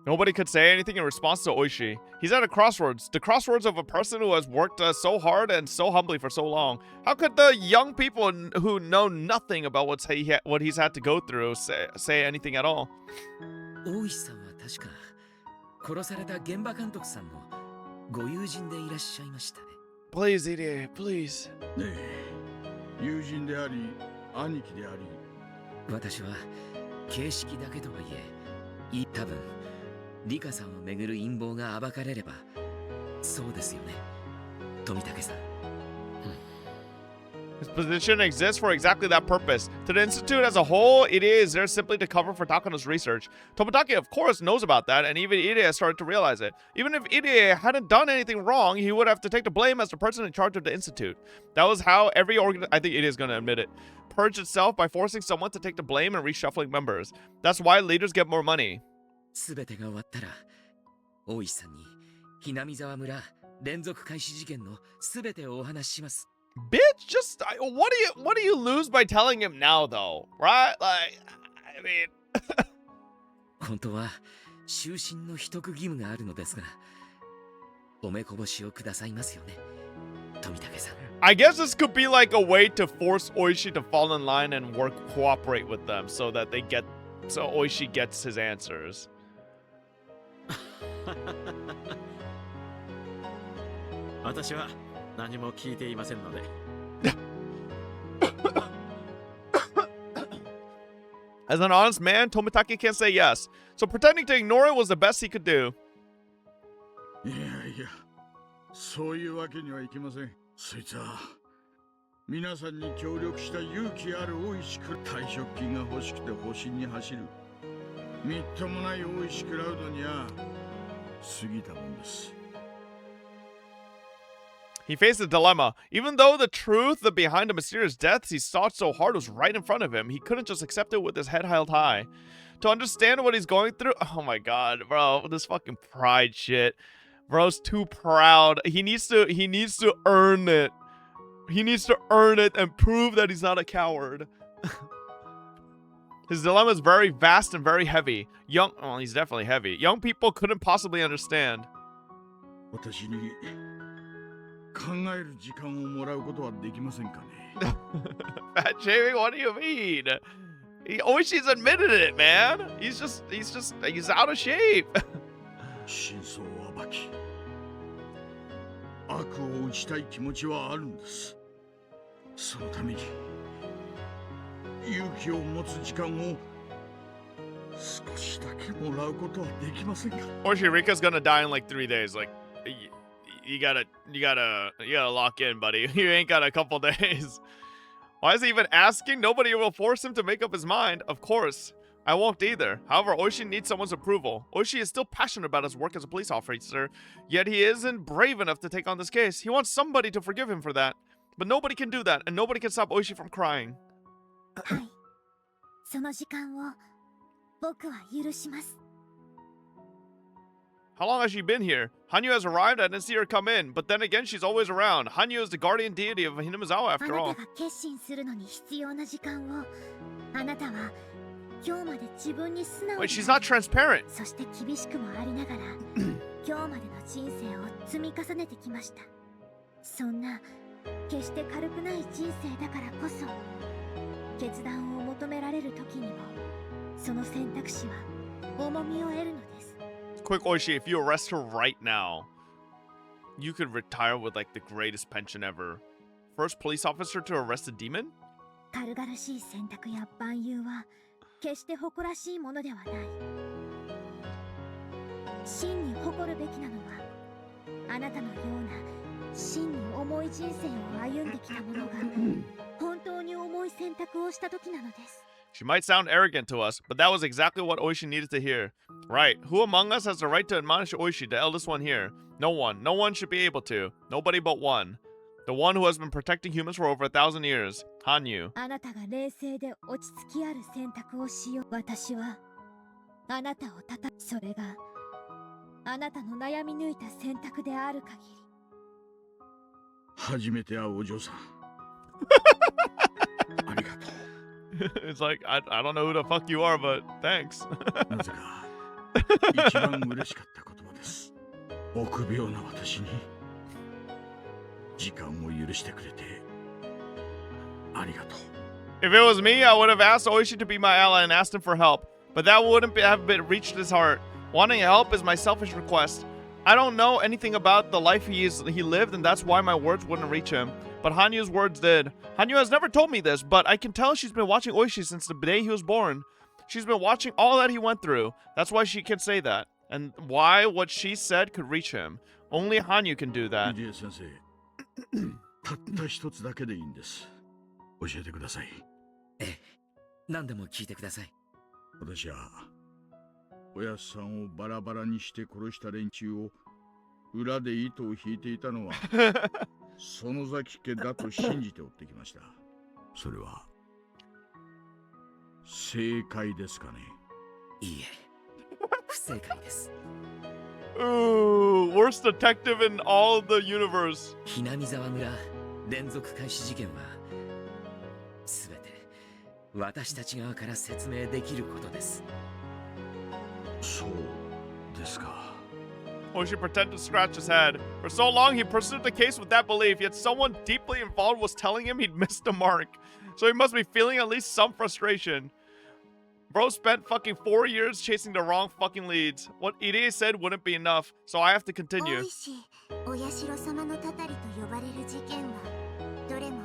Nobody could say anything in response to Oishi. He's at a crossroads. The crossroads of a person who has worked so hard and so humbly for so long. How could the young people who know nothing about what he's had to go through say anything at all? 大石さんは確か殺された現場監督さんのご友人でいらっしゃいましたね。Please, idiot, please. ねえ、友人であり兄貴であり。私は形式だけとはいえ、多分リカさんをめぐる陰謀が暴かれればそうですよね、富武さん。His position exists for exactly that purpose. To the Institute as a whole, it is there simply to cover for Takano's research. Tomotaki, of course, knows about that, and even Ide has started to realize it. Even if Ide hadn't done anything wrong, he would have to take the blame as the person in charge of the Institute. That was how every I think Ide is going to admit it, purged itself by forcing someone to take the blame and reshuffling members. That's why leaders get more money. すべてが終わったら、大石さんにひなみ沢村連続開始事件のすべてをお話しします。Bitch, just what do you lose by telling him now, though, right? Like, I mean, 本当は終身の秘匿義務があるのですが、お目こぼしをくださいますよね、富武さん。I guess this could be like a way to force Oishi to fall in line and cooperate with them, so Oishi gets his answers. 私は何も聞いていませんので。As an honest man, Tomitaki can't say yes, so pretending to ignore it was the best he could do. いやいや、そういうわけにはいきません。そいつは皆さんに協力した勇気ある大石クラウド、退職金が欲しくて保身に走るみっともない大石クラウドには過ぎたもんです。 He faced a dilemma. Even though the truth behind the mysterious deaths he sought so hard was right in front of him, he couldn't just accept it with his head held high. To understand what he's going through, oh my god, bro, this fucking pride shit. Bro's too proud. He needs to earn it. He needs to earn it and prove that he's not a coward. His dilemma is very vast and very heavy. Well, he's definitely heavy. Young people couldn't possibly understand. 私に考える時間をもらうことはできませんかね。 Fat shaming? What do you mean? Oishi's admitted it, man. He's out of shape. 真相を暴き、悪を打ちたい気持ちはあるんです。そのために勇気を持つ時間を少しだけもらうことはできませんか。 Oishi, Rika's gonna die in like 3 days. Like, you gotta lock in, buddy. You ain't got a couple days. Why is he even asking? Nobody will force him to make up his mind. Of course, I won't either. However, Oishi needs someone's approval. Oishi is still passionate about his work as a police officer, yet he isn't brave enough to take on this case. He wants somebody to forgive him for that. But nobody can do that, and nobody can stop Oishi from crying. はい、その時間を僕は許します。 How long has she been here? Hanyu has arrived. I didn't see her come in. But then again, she's always around. Hanyu is the guardian deity of Hinamizawa あ after な all. たが決心するのに必要な時間をあなたは今日まで自分に素直 Wait, に she's not transparent. そして厳しくもありながら今日までの人生を積み重ねてきました。そんな決して軽くない人生だからこそ決断を求められる時にもその選択肢は重みを得るのです。 Quick, Oishi, if you arrest her right now, you could retire with like the greatest pension ever. First police officer to arrest a demon? 軽々しい選択や万有は決して誇らしいものではない。真に誇るべきなのはあなたのような真に重い人生を歩んできた者が本当に重い選択をした時なのです。 She might sound arrogant to us, but that was exactly what Oishi needed to hear. Right, who among us has the right to admonish Oishi, the eldest one here? No one. No one should be able to. Nobody but one. The one who has been protecting humans for over 1,000 years. Hanyu. あなたが冷静で落ち着きある選択をしよう。私はあなたを叩く。それがあなたの悩み抜いた選択である限り。初めて会うお嬢さん。ありがと It's like, I don't know who the fuck you are, but thanks. う。なぜか一番嬉しかった言葉です。臆病な私に時間を許してくれてありがとう。If it was me, I would have asked Oishi to be my ally and asked him for help. But that wouldn't have reached his heart. Wanting help is my selfish request. I don't know anything about the life he lived, and that's why my words wouldn't reach him. But Hanyu's words did. Hanyu has never told me this, but I can tell she's been watching Oishi since the day he was born. She's been watching all that he went through. That's why she can say that. And why what she said could reach him. Only Hanyu can do that. 入江先生、たった一つだけでいいんです。教えてください。ええ、何でも聞いてください。私はおやっさんをバラバラにして殺した連中を裏で糸を引いていたのは園崎家だと信じて追ってきました。それは正解ですかね。いいえ、不正解です。Ooh, worst detective in all the universe. ひなみ沢村連続開始事件はすべて私たち側から説明できることです。そうですか。Oishi pretended to scratch his head. For so long, he pursued the case with that belief, yet someone deeply involved was telling him he'd missed the mark. So he must be feeling at least some frustration. Bro spent fucking 4 years chasing the wrong fucking leads. What Irie said wouldn't be enough, so I have to continue. 大石お社様のたたりと呼ばれる事件はどれも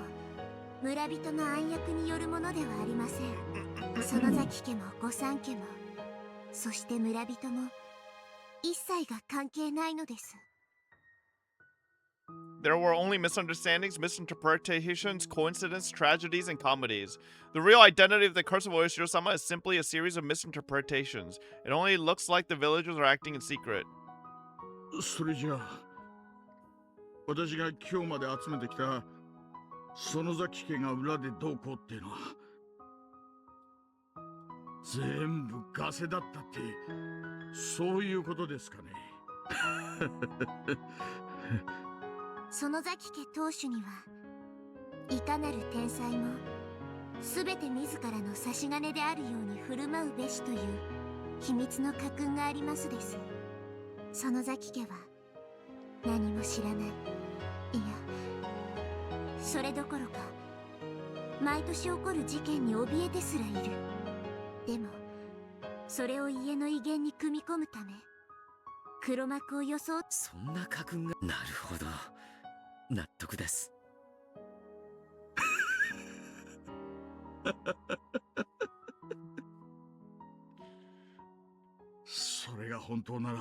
村人の暗躍によるものではありません。園崎家も御三家もそして村人も一切が関係ないのです。There were only misunderstandings, misinterpretations, coincidences, tragedies, and comedies. The real identity of the curse of Oishiro-sama is simply a series of misinterpretations. It only looks like the villagers are acting in secret. それじゃあ私が今日まで集めてきた園崎家が裏でどうこうっていうのは全部ガセだったってそういうことですかね。園崎家当主にはいかなる天才もすべて自らの差し金であるように振る舞うべしという秘密の家訓がありますです。園崎家は何も知らない、いやそれどころか毎年起こる事件に怯えてすらいる。でもそれを家の威厳に組み込むため黒幕を装っそんな家訓が。なるほど、納得です。それが本当なら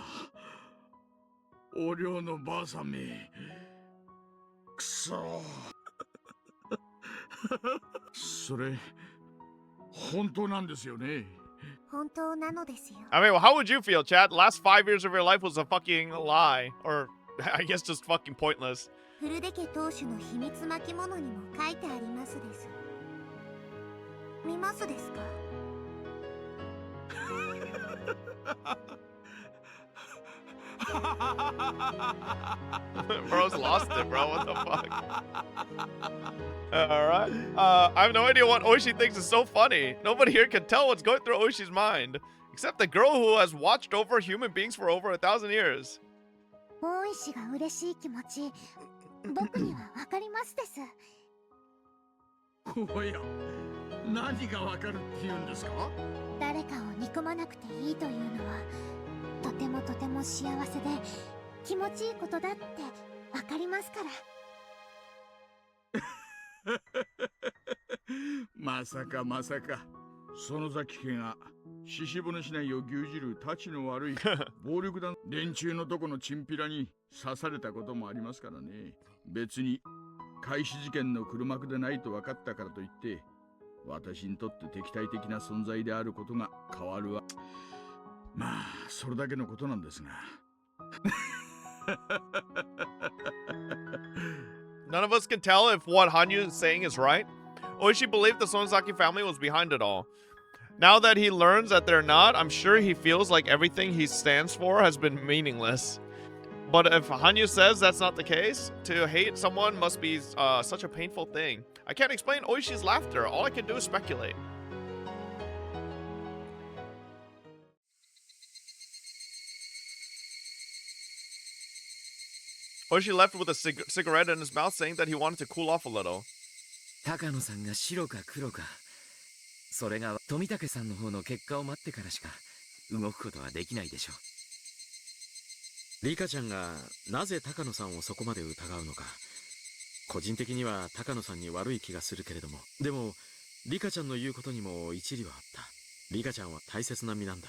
お寮のばあさんめくそそれ本当なんですよね。本当なのですよ。 I mean, how would you feel, Chad? The last 5 years of your life was a fucking lie. Or, I guess just fucking pointless. 古出家当主の秘密巻物にも書いてありますです。見ますですか？Bro's lost it, bro. What the fuck? Alright. I have no idea what Oishi thinks is so funny. Nobody here can tell what's going through Oishi's mind. Except the girl who has watched over human beings for over 1,000 years. 大石が嬉しい気持ち、僕にはわかりますです。おや、何がわかるって言うんですか？誰かを憎まなくていいというのは、とてもとても幸せで気持ちいいことだってわかりますから。まさかまさか、園崎家が獅子骨市内を牛耳るたちの悪い暴力団連中のとこのチンピラに刺されたこともありますからね。別に開始事件の黒幕でないと分かったからといって私にとって敵対的な存在であることが変わるわ。まあそれだけのことなんですが。None of us can tell if what Hanyu is saying is right. Oishi believed the Sonozaki family was behind it all. Now that he learns that they're not, I'm sure he feels like everything he stands for has been meaningless. But if Hanyu says that's not the case, to hate someone must be such a painful thing. I can't explain Oishi's laughter. All I can do is speculate. Oishi left with a cigarette in his mouth, saying that he wanted to cool off a little. 高野さんが白か黒か、それが富武さんの方の結果を待ってからしか動くことはできないでしょう。リカちゃんがなぜ高野さんをそこまで疑うのか、個人的には高野さんに悪い気がするけれども、でもリカちゃんの言うことにも一理はあった。リカちゃんは大切な身なんだ。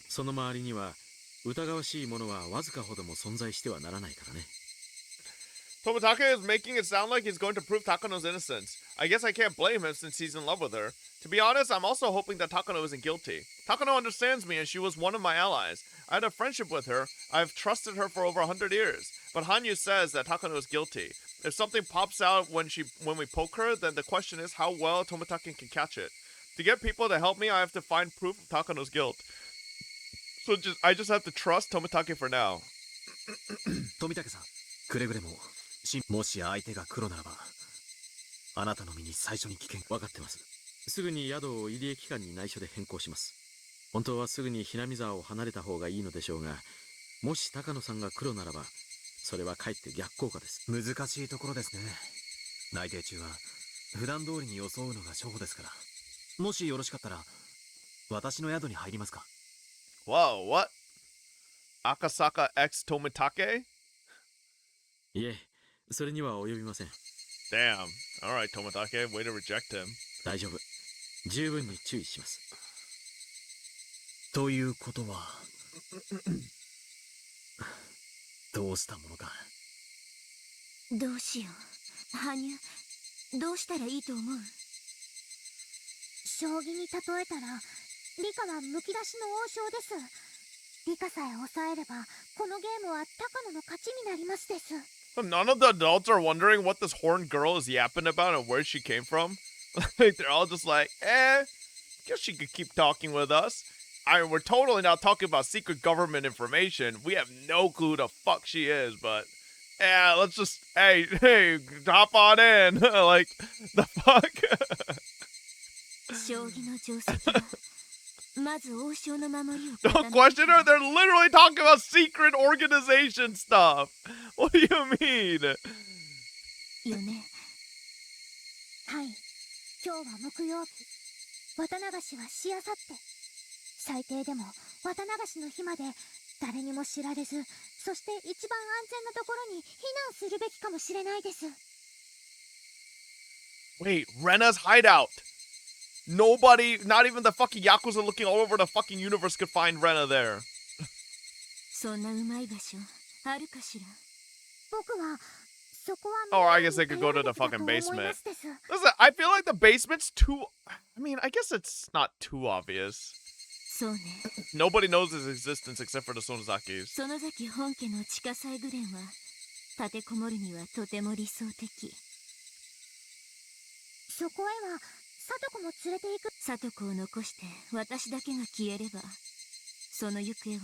その周りには疑わしいものはわずかほども存在してはならないからね。Tomitake is making it sound like he's going to prove Takano's innocence. I guess I can't blame him since he's in love with her. To be honest, I'm also hoping that Takano isn't guilty. Takano understands me and she was one of my allies. I had a friendship with her. I've trusted her for over 100 years. But Hanyu says that Takano is guilty. If something pops out when we poke her, then the question is how well Tomitake can catch it. To get people to help me, I have to find proof of Takano's guilt. So I just have to trust Tomitake for now. 富武さん、くれぐれももし相手が黒ならばあなたの身に最初に危険。分かってます。すぐに宿を入江機関に内緒で変更します。本当はすぐにひなみ沢を離れた方がいいのでしょうが、もし高野さんが黒ならばそれはかえって逆効果です。難しいところですね。内定中は普段通りに装うのが初歩ですから。もしよろしかったら私の宿に入りますか。 Whoa, what? Akasaka X Tomitake? いえ、それには及びません。Damn. Alright, Tomitake, way to reject him. 大丈夫。十分に注意します。ということはどうしたものか。どうしよう。羽生、どうしたらいいと思う？将棋に例えたらリカはむき出しの王将です。リカさえ抑えればこのゲームは高野の勝ちになりますです。None of the adults are wondering what this horned girl is yapping about and where she came from. Like they're all just like, guess she could keep talking with us. I mean, we're totally not talking about secret government information. We have no clue who the fuck she is, but let's just, hey, hop on in. Like, the fuck? 将棋の定石はまず王将の守りを Don't question her. They're literally talking about secret organization stuff. What do you mean? よね。はい、今日は木曜日。綿流しはしあさって。最低でも綿流しの日まで誰にも知られず、そして一番安全なところに避難するべきかもしれないです。Wait, Rena's hideout. Nobody, not even the fucking Yakuza looking all over the fucking universe could find Rena there. そんなうまい場所あるかしら。僕はそこは Or I guess they could go to the fucking basement. Listen, I feel like the basement's too... I mean, I guess it's not too obvious. そうね。 Nobody knows his existence except for the Sonozakis. 園崎本家の地下サイグレンは立てこもるにはとても理想的。そこへは里子も連れて行く。里子を残して私だけが消えれば、その行方は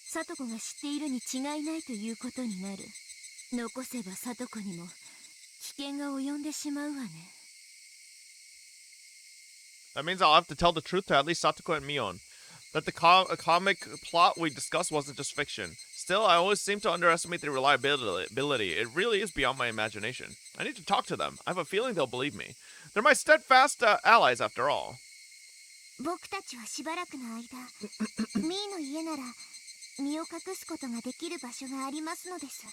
里子が知っているに違いないということになる。残せば里子にも危険が及んでしまうわね。That means I'll have to tell the truth to at least Satoko and Mion. That the comic plot we discussed wasn't just fiction. Still, I always seem to underestimate their reliability. It really is beyond my imagination. I need to talk to them. I have a feeling they'll believe me. They're my steadfast allies after all. 僕たちはしばらくの間、ミーの家なら身を隠すことができる場所がありますのです。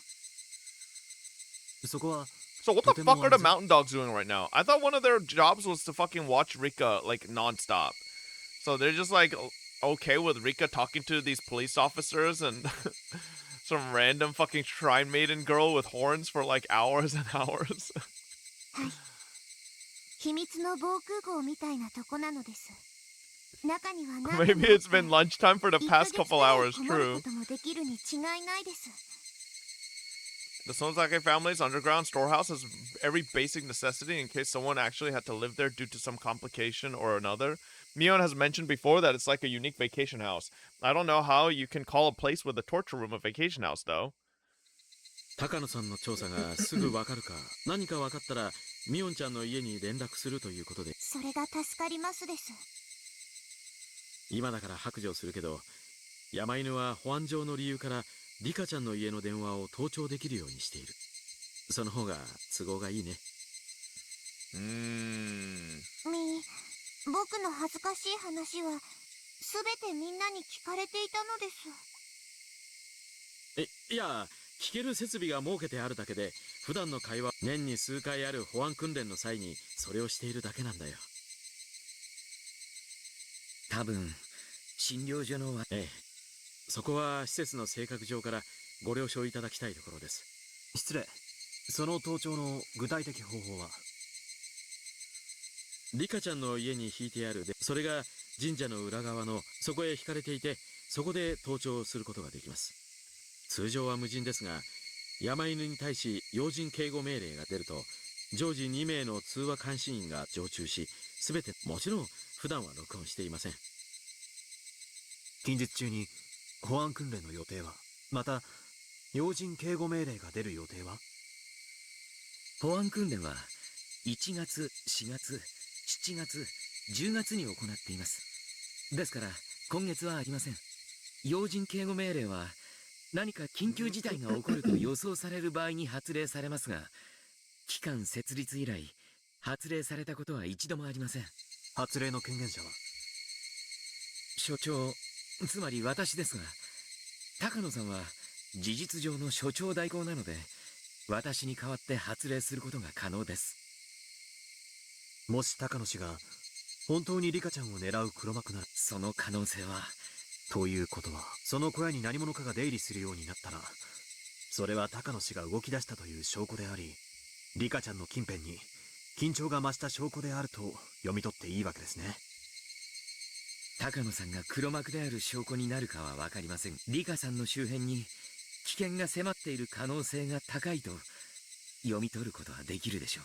そこは So what the fuck are the mountain dogs doing right now? I thought one of their jobs was to fucking watch Rika like nonstop. So they're just like okay with Rika talking to these police officers and some random fucking shrine maiden girl with horns for like hours and hours. 秘密の防空壕みたいなとこなのです。中には何 Maybe it's been lunchtime for the past couple hours, true. こともできるに違いないです。 The Sonozake family's underground storehouse has every basic necessity in case someone actually had to live there due to some complication or another. Mion has mentioned before that it's like a unique vacation house. I don't know how you can call a place with a torture room a vacation house, though. 高野さんの調査がすぐわかるか、何かわかったらミオンちゃんの家に連絡するということで。それが助かりますです。今だから白状するけど、山犬は保安上の理由からリカちゃんの家の電話を盗聴できるようにしている。その方が都合がいいね。僕の恥ずかしい話は全てみんなに聞かれていたのです。いや、聞ける設備が設けてあるだけで、普段の会話、年に数回ある保安訓練の際にそれをしているだけなんだよ。多分診療所のええ、そこは施設の性格上からご了承いただきたいところです。失礼。その盗聴の具体的方法は？リカちゃんの家に引いてあるで、それが神社の裏側のそこへ引かれていて、そこで盗聴することができます。通常は無人ですが、山犬に対し要人警護命令が出ると、常時2名の通話監視員が常駐し、すべてもちろん普段は録音していません。近日中に保安訓練の予定は、また要人警護命令が出る予定は？保安訓練は1月、4月、7月、10月に行っています。ですから今月はありません。要人警護命令は何か緊急事態が起こると予想される場合に発令されますが、機関設立以来発令されたことは一度もありません。発令の権限者は？所長、つまり私ですが、高野さんは事実上の所長代行なので、私に代わって発令することが可能です。もし高野氏が本当にリカちゃんを狙う黒幕なら、その可能性は。ということは、その小屋に何者かが出入りするようになったら、それは高野氏が動き出したという証拠であり、リカちゃんの近辺に緊張が増した証拠であると読み取っていいわけですね。高野さんが黒幕である証拠になるかは分かりません。リカさんの周辺に危険が迫っている可能性が高いと読み取ることはできるでしょう。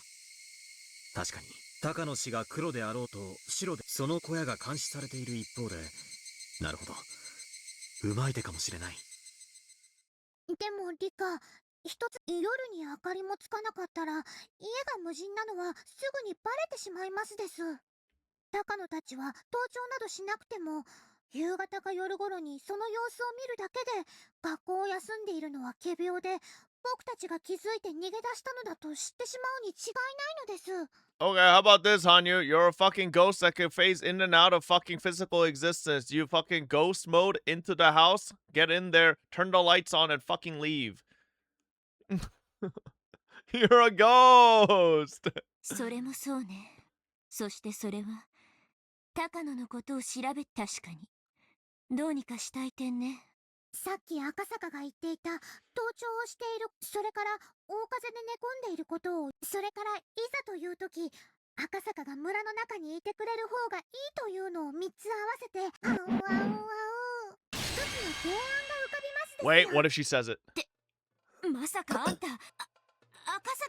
確かに高野氏が黒であろうと白でその小屋が監視されている一方で、なるほど、うまい手かもしれない。でもリカ、一つ夜に明かりもつかなかったら家が無人なのはすぐにバレてしまいますです。高野たちは盗聴などしなくても、夕方か夜頃にその様子を見るだけで学校を休んでいるのは仮病で、僕たちが気づいて逃げ出したのだと知ってしまうに違いないのです。Okay, how about this, Hanyu? You're a fucking ghost that can phase in and out of fucking physical existence. You fucking ghost mode into the house, get in there, turn the lights on, and fucking leave. You're a ghost! それもそうね。そしてそれは高野のことを調べ、確かにどうにかしたい点ね。さっき赤坂が言っていた盗聴をしている、それから大風で寝込んでいることを、それからいざという時赤坂が村の中にいてくれる方がいいというのを3つ合わせて、一つの提案が浮かびますですよ。 Wait, what if she says it? まさかあんた赤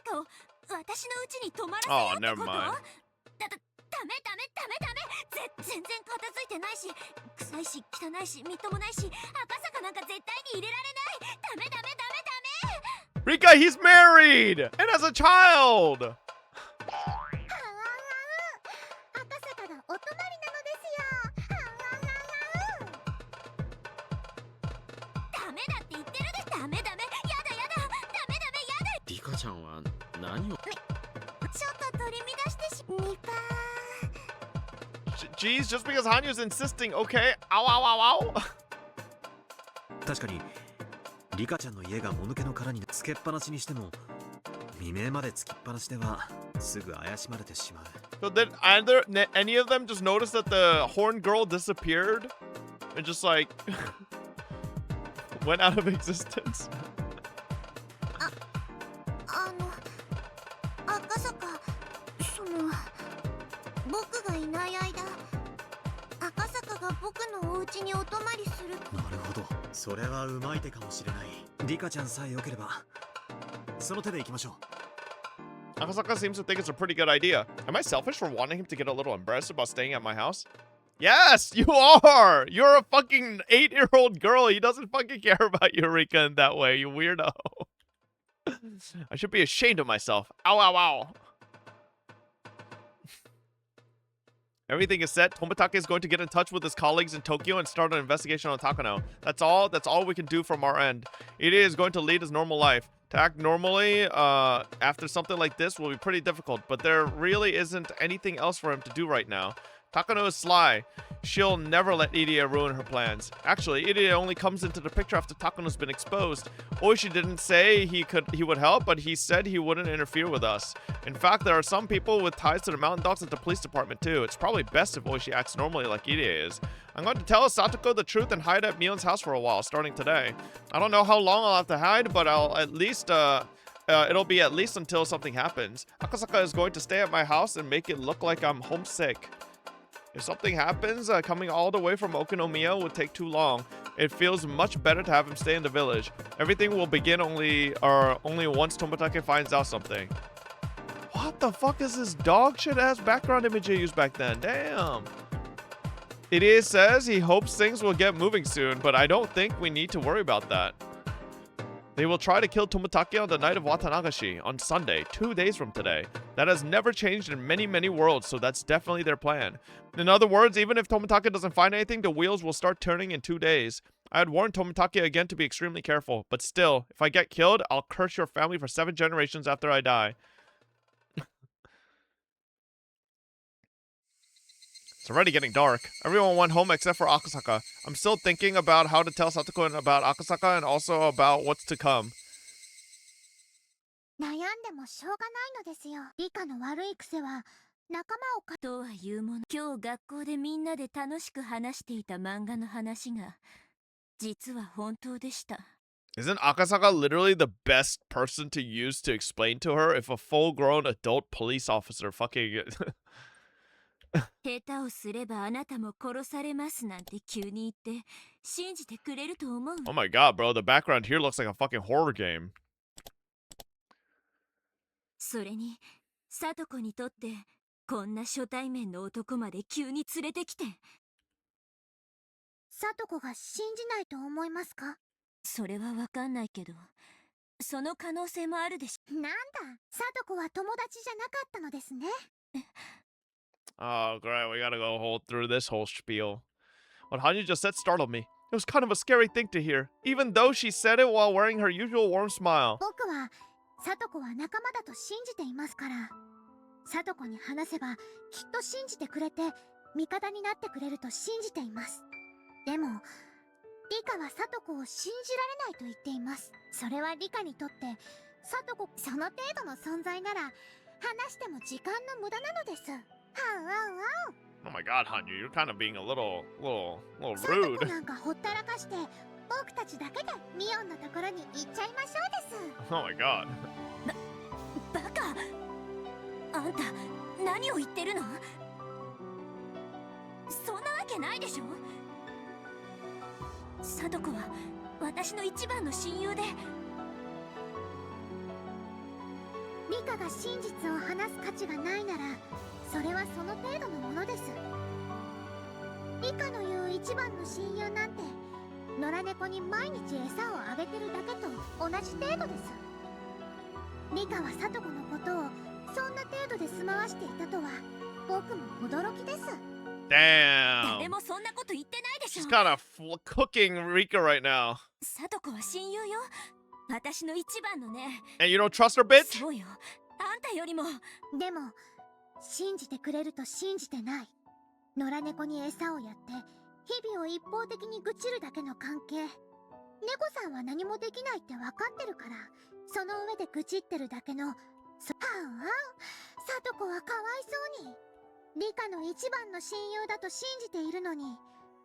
坂を私の家に泊まらせようってこと？ Oh, never mind. ダメ全然片付いてないし、臭いし汚いしみっともないし、赤坂なんか絶対に入れられない。ダメ Rika, he's married! And has a child! 赤坂がお泊まりなのですよ。ダメだって言ってるで。ダメやだリカちゃんは何を？ちょっと取り乱してしニパー。 Jeez, just because Hanyu's insisting, okay? Ow, ow, ow, ow. 確かにリカちゃんの家がもぬけの殻につけっぱなしにしても未明までつきっぱなしではすぐ怪しまれてしまう。 So did either any of them just notice that the horn girl disappeared and just like went out of existence? 赤坂、僕がいない間、赤坂が僕のお家にお泊まりする。なるほど、それはうまい手かもしれない。リカちゃんさえ良ければその手で行きましょう。 Akasaka seems to think it's a pretty good idea. Am I selfish for wanting him to get a little embarrassed about staying at my house? Yes, you are! You're a fucking 8-year-old girl. He doesn't fucking care about Eureka in that way, you weirdo. I should be ashamed of myself. Ow, ow, ow. Everything is set. Tomitake is going to get in touch with his colleagues in Tokyo and start an investigation on Takano. That's all we can do from our end. Ide is going to lead his normal life. To act normally after something like this will be pretty difficult, but there really isn't anything else for him to do right now. Takano is sly. She'll never let Irie ruin her plans. Actually, Irie only comes into the picture after Takano's been exposed. Oishi didn't say he would help, but he said he wouldn't interfere with us. In fact, there are some people with ties to the mountain dogs at the police department too. It's probably best if Oishi acts normally like Irie is. I'm going to tell Satoko the truth and hide at Mion's house for a while, starting today. I don't know how long I'll have to hide, but I'll at least, it'll be at least until something happens. Akasaka is going to stay at my house and make it look like I'm homesick. If something happens, coming all the way from Okinomiya would take too long. It feels much better to have him stay in the village. Everything will begin only once Tomitake finds out something. What the fuck is this dog shit ass background image they used back then? Damn. It says he hopes things will get moving soon, but I don't think we need to worry about that. They will try to kill Tomitake on the night of Watanagashi, on Sunday, 2 days from today. That has never changed in many, many worlds, so that's definitely their plan. In other words, even if Tomitake doesn't find anything, the wheels will start turning in 2 days. I had warned Tomitake again to be extremely careful, but still, if I get killed, I'll curse your family for 7 generations after I die. It's already getting dark. Everyone went home except for Akasaka. I'm still thinking about how to tell Satoko about Akasaka and also about what's to come. 悩んでもしょうがないのですよ。理科の悪い癖は仲間をとはいうもの、今日学校でみんなで楽しく話していた漫画の話が実は本当でした。 Isn't Akasaka literally the best person to use to explain to her if a full-grown adult police officer fucking 下手をすればあなたも殺されますなんて急に言って信じてくれると思う。 Oh my god, bro, the background here looks like a fucking horror game. それに聡子にとってこんな初対面の男まで急に連れてきて。聡子が信じないと思いますか？それはわかんないけど、その可能性もあるでしょ。なんだ、聡子は友達じゃなかったのですね。Oh, great, we gotta go through this whole spiel. What Hanyu just said startled me. It was kind of a scary thing to hear, even though she said it while wearing her usual warm smile. 僕は聡子は仲間だと信じていますから。聡子に話せばきっと信じてくれて味方になってくれると信じています。でもリカは聡子を信じられないと言っています。それはリカにとって聡子その程度の存在なら話しても時間の無駄なのです。Oh my god, Hanyu, you're kind of being a little 聡 rude. 子なんかほったらかして僕たちだけでミオンのところに行っちゃいましょうです。 Oh my god. バカ、あんた何を言ってるの？そんなわけないでしょ。聡子は私の一番の親友で。リカが真実を話す価値がないならそれはその程度のものです。リカの言う一番の親友なんて野良猫に毎日餌をあげてるだけと同じ程度です。リカは聡子のことをそんな程度で住まわしていたとは僕も驚きです。 Damn. 誰もそんなこと言ってないでしょ。 She's kind of cooking Rika right now. 聡子は親友よ。私の一番のね。 And you don't trust her, bitch? そうよ。あんたよりも。でも信じてくれると信じてない、野良猫に餌をやって日々を一方的に愚痴るだけの関係、猫さんは何もできないって分かってるから、その上で愚痴ってるだけの。はあ、さとこはかわいそうに。リカの一番の親友だと信じているのに、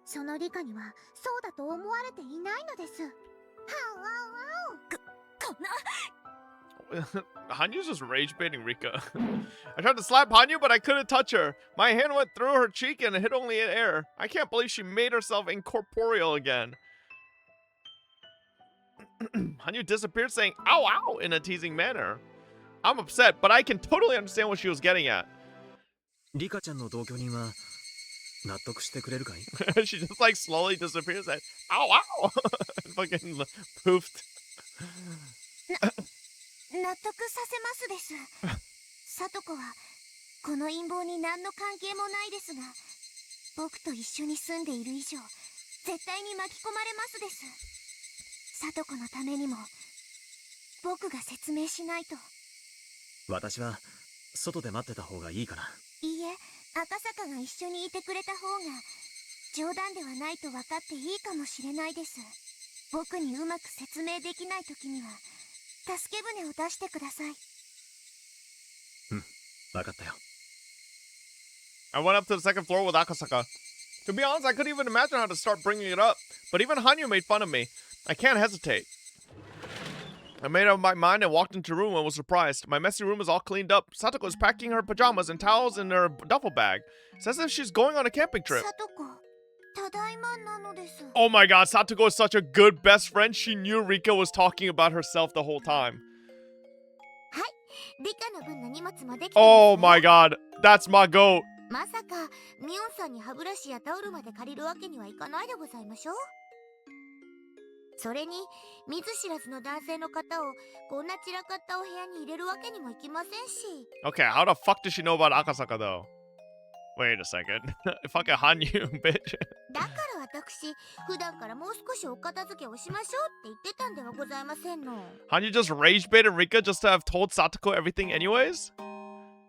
そのリカにはそうだと思われていないのです。はあわわお。こんな。Hanyu's just rage baiting Rika. I tried to slap Hanyu, but I couldn't touch her. My hand went through her cheek and hit only in air. I can't believe she made herself incorporeal again. Hanyu disappeared saying ow ow in a teasing manner. I'm upset, but I can totally understand what she was getting at. リカちゃんの同居人は納得してくれるかい？ She just like slowly disappears and ow ow fucking poofed. 納得させますです。さとこはこの陰謀に何の関係もないですが、僕と一緒に住んでいる以上絶対に巻き込まれますです。さとこのためにも僕が説明しないと。私は外で待ってた方がいいかな。いいえ、赤坂が一緒にいてくれた方が冗談ではないと分かっていいかもしれないです。僕にうまく説明できない時には助け舟を出してください。分かったよ。I went up to the second floor with Akasaka. To be honest, I couldn't even imagine how to start bringing it up, but even Hanyu made fun of me. I can't hesitate. I made up my mind and walked into the room and was surprised. My messy room is all cleaned up. Satoko is packing her pajamas and towels in her duffel bag. It's as if she's going on a camping trip. さとこ、ただいまなのです。 Oh my god, Satoko is such a good best friend. She knew Rika was talking about herself the whole time. はい、リカの分の荷物もできてますね。 Oh my god, that's my goat. まさかミオンさんに歯ブラシやタオルまで借りるわけにはいかないでございましょう。それに見ず知らずの男性の方をこんな散らかったお部屋に入れるわけにもいきませんし。 Okay, how the fuck does she know about Akasaka though? Wait a second. Fucking Hanyu, bitch. だから私、普段からもう少しお片付けをしましょうって言ってたんではございませんの。 Hanyu just rage baited Rika just to have told Satoko everything anyways?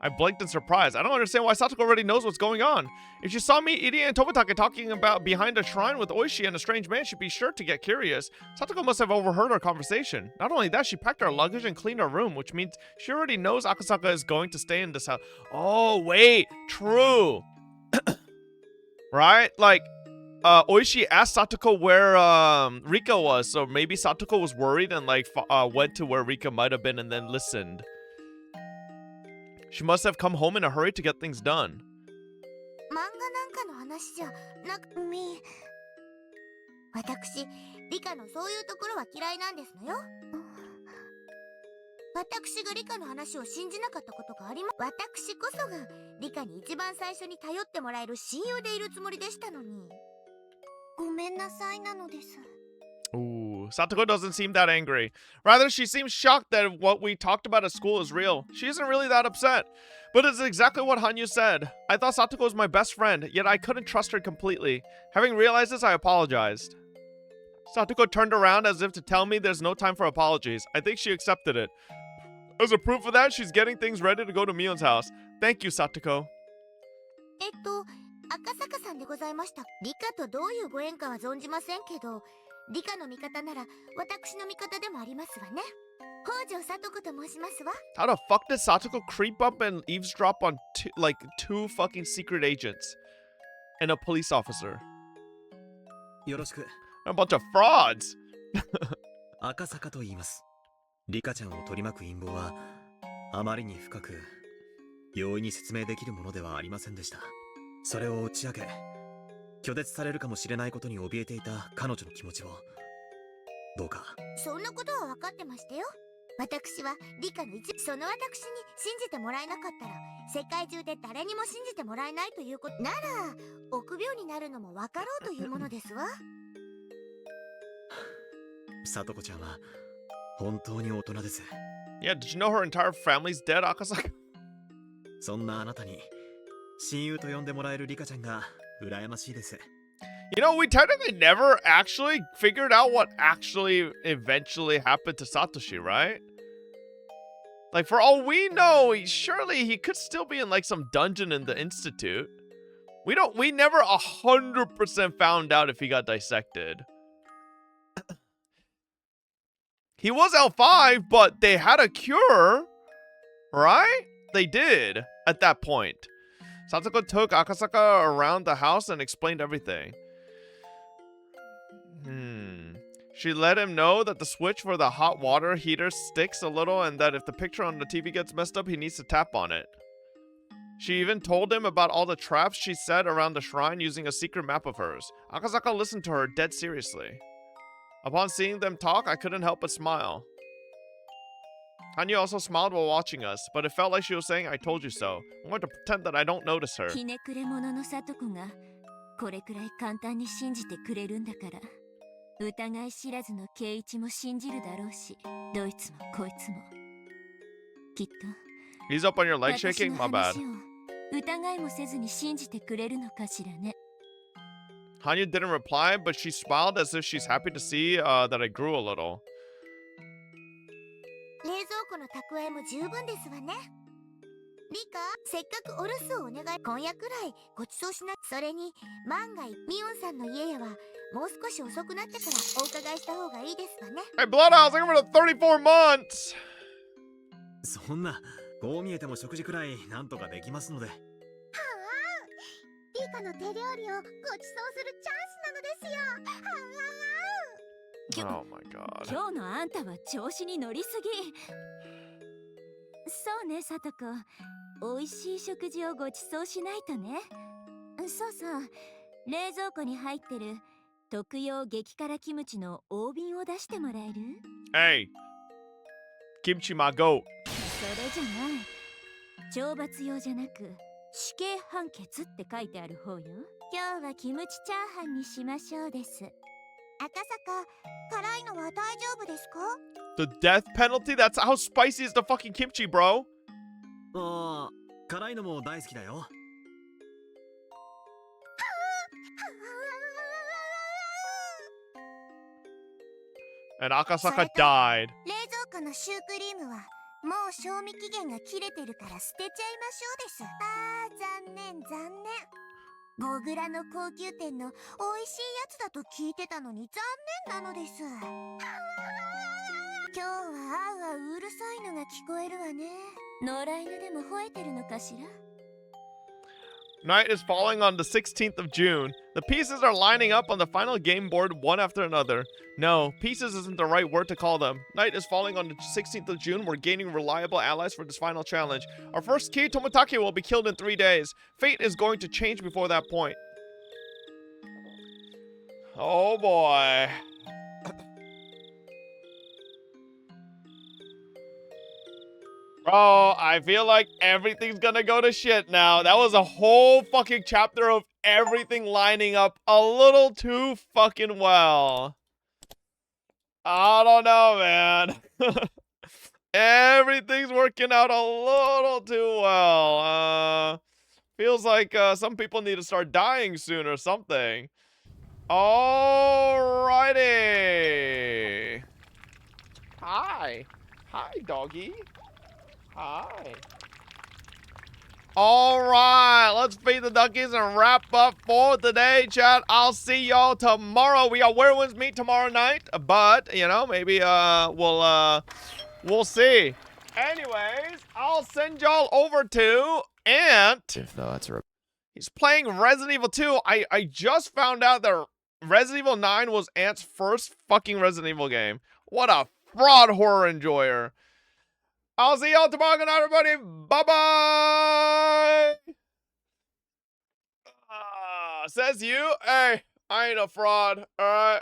I blinked in surprise. I don't understand why Satoko already knows what's going on. If she saw me, Iri, and Tomitake talking about behind a shrine with Oishi and a strange man, she'd be sure to get curious. Satoko must have overheard our conversation. Not only that, she packed our luggage and cleaned our room, which means she already knows Akasaka is going to stay in this house. Oh, wait. True. Right? Like, Oishi asked Satoko where Rika was, so maybe Satoko was worried and like went to where Rika might have been and then listened. She must have come home in a hurry to get things done. 漫画なんかの話じゃなくみ。私、リカのそういうところは嫌いなんですのよ。私がリカの話を信じなかったことがあります。私こそがリカに一番最初に頼ってもらえる親友でいるつもりでしたのに。ごめんなさいなのです。 Ooh, Satoko doesn't seem that angry. Rather, she seems shocked that what we talked about at school is real. She isn't really that upset. But it's exactly what Hanyu said. I thought Satoko was my best friend, yet I couldn't trust her completely. Having realized this, I apologized. Satoko turned around as if to tell me there's no time for apologies. I think she accepted it. As a proof of that, she's getting things ready to go to Mion's house. Thank you, Satoko. 赤坂さんでございました。リカとどういうご縁かは存じませんけど、リカの味方なら私の味方でもありますわね。北条聡子と申しますわ。 How the fuck did Satoko creep up and eavesdrop on two fucking secret agents and a police officer? よろしく。 A bunch of frauds. 赤坂と言います。リカちゃんを取り巻く陰謀はあまりに深く容易に説明できるものではありませんでした。それを打ち明け拒絶されるかもしれないことに怯えていた彼女の気持ちをどうか。そんなことは分かってましたよ。私はリカのその私に信じてもらえなかったら世界中で誰にも信じてもらえないということなら臆病になるのも分かろうというものですわ。さとこちゃんは本当に大人です。 Yeah, did you know her entire family's dead, Akasaka? そんなあなたに親友と呼んでもらえるリカちゃんが羨ましいです。 You know, we technically never actually figured out what actually eventually happened to Satoshi, right? Like, for all we know, surely he could still be in like some dungeon in the Institute. We never 100% found out if he got dissected. He was L5, but they had a cure, right? They did at that point. Satsuko took Akasaka around the house and explained everything. She let him know that the switch for the hot water heater sticks a little and that if the picture on the TV gets messed up, he needs to tap on it. She even told him about all the traps she set around the shrine using a secret map of hers. Akasaka listened to her dead seriously. Upon seeing them talk, I couldn't help but smile. Hanyu also smiled while watching us, but it felt like she was saying, I told you so. I'm going to pretend that I don't notice her. ひねくれ者の里子がこれくらい簡単に信じてくれるんだから疑い知らずの圭一も信じるだろうしどいつもこいつもきっと He's up on your leg 私 shaking? の My bad. 話を疑いもせずに信じてくれるのかしらね Hanyu didn't reply, but she smiled as if she's happy to see that I grew a little. 冷蔵庫の蓄えも十分ですわね。リカ、せっかくお留守をお願い。今夜くらいご馳走しない。それに万が一ミオンさんの家へはもう少し遅くなってからお伺いした方がいいですわね。Hey, Bloodhouse, looking for the 34 months! そんな、こう見えても食事くらいなんとかできますので。リカの手料理をご馳走するチャンスなのですよ。Oh my god. 今日のあんたは調子に乗りすぎそうねさとこおいしい食事をご馳走しないとねそうそう冷蔵庫に入ってる特用激辛キムチの大瓶を出してもらえる Hey, Kimchi my goat. それじゃない懲罰用じゃなく死刑判決って書いてある方よ今日はキムチチャーハンにしましょうです赤坂、辛いのは大丈夫ですか？ The death penalty? That's how spicy is the fucking kimchi, bro. ああ、辛いのも大好きだよ。And Akasaka died. 冷蔵庫のシュークリームはもう賞味期限が切れてるから捨てちゃいましょうです。残念残念。5グラの高級店の美味しいやつだと聞いてたのに残念なのです。今日はあうあううるさいのが聞こえるわね。野良犬でも吠えてるのかしら Night is falling on the 16th of June. The pieces are lining up on the final game board one after another. No, pieces isn't the right word to call them. Night is falling on the 16th of June. We're gaining reliable allies for this final challenge. Our first key, Toмотaki, will be killed in 3 days. Fate is going to change before that point. Oh boy. Bro, I feel like everything's gonna go to shit now. That was a whole fucking chapter of everything lining up a little too fucking well. I don't know, man. Everything's working out a little too well. Feels like some people need to start dying soon or something. Alrighty. Hi. Hi, doggy. Hi. Alright, let's feed the duckies and wrap up for today, chat. I'll see y'all tomorrow. We got Where Winds Meet tomorrow night, but, you know, maybe we'll see. Anyways, I'll send y'all over to Ant. If that's right. He's playing Resident Evil 2. I just found out that Resident Evil 9 was Ant's first fucking Resident Evil game. What a fraud horror enjoyer. I'll see y'all tomorrow. Good night, everybody. Bye-bye. Says you. Hey, I ain't a fraud. All right.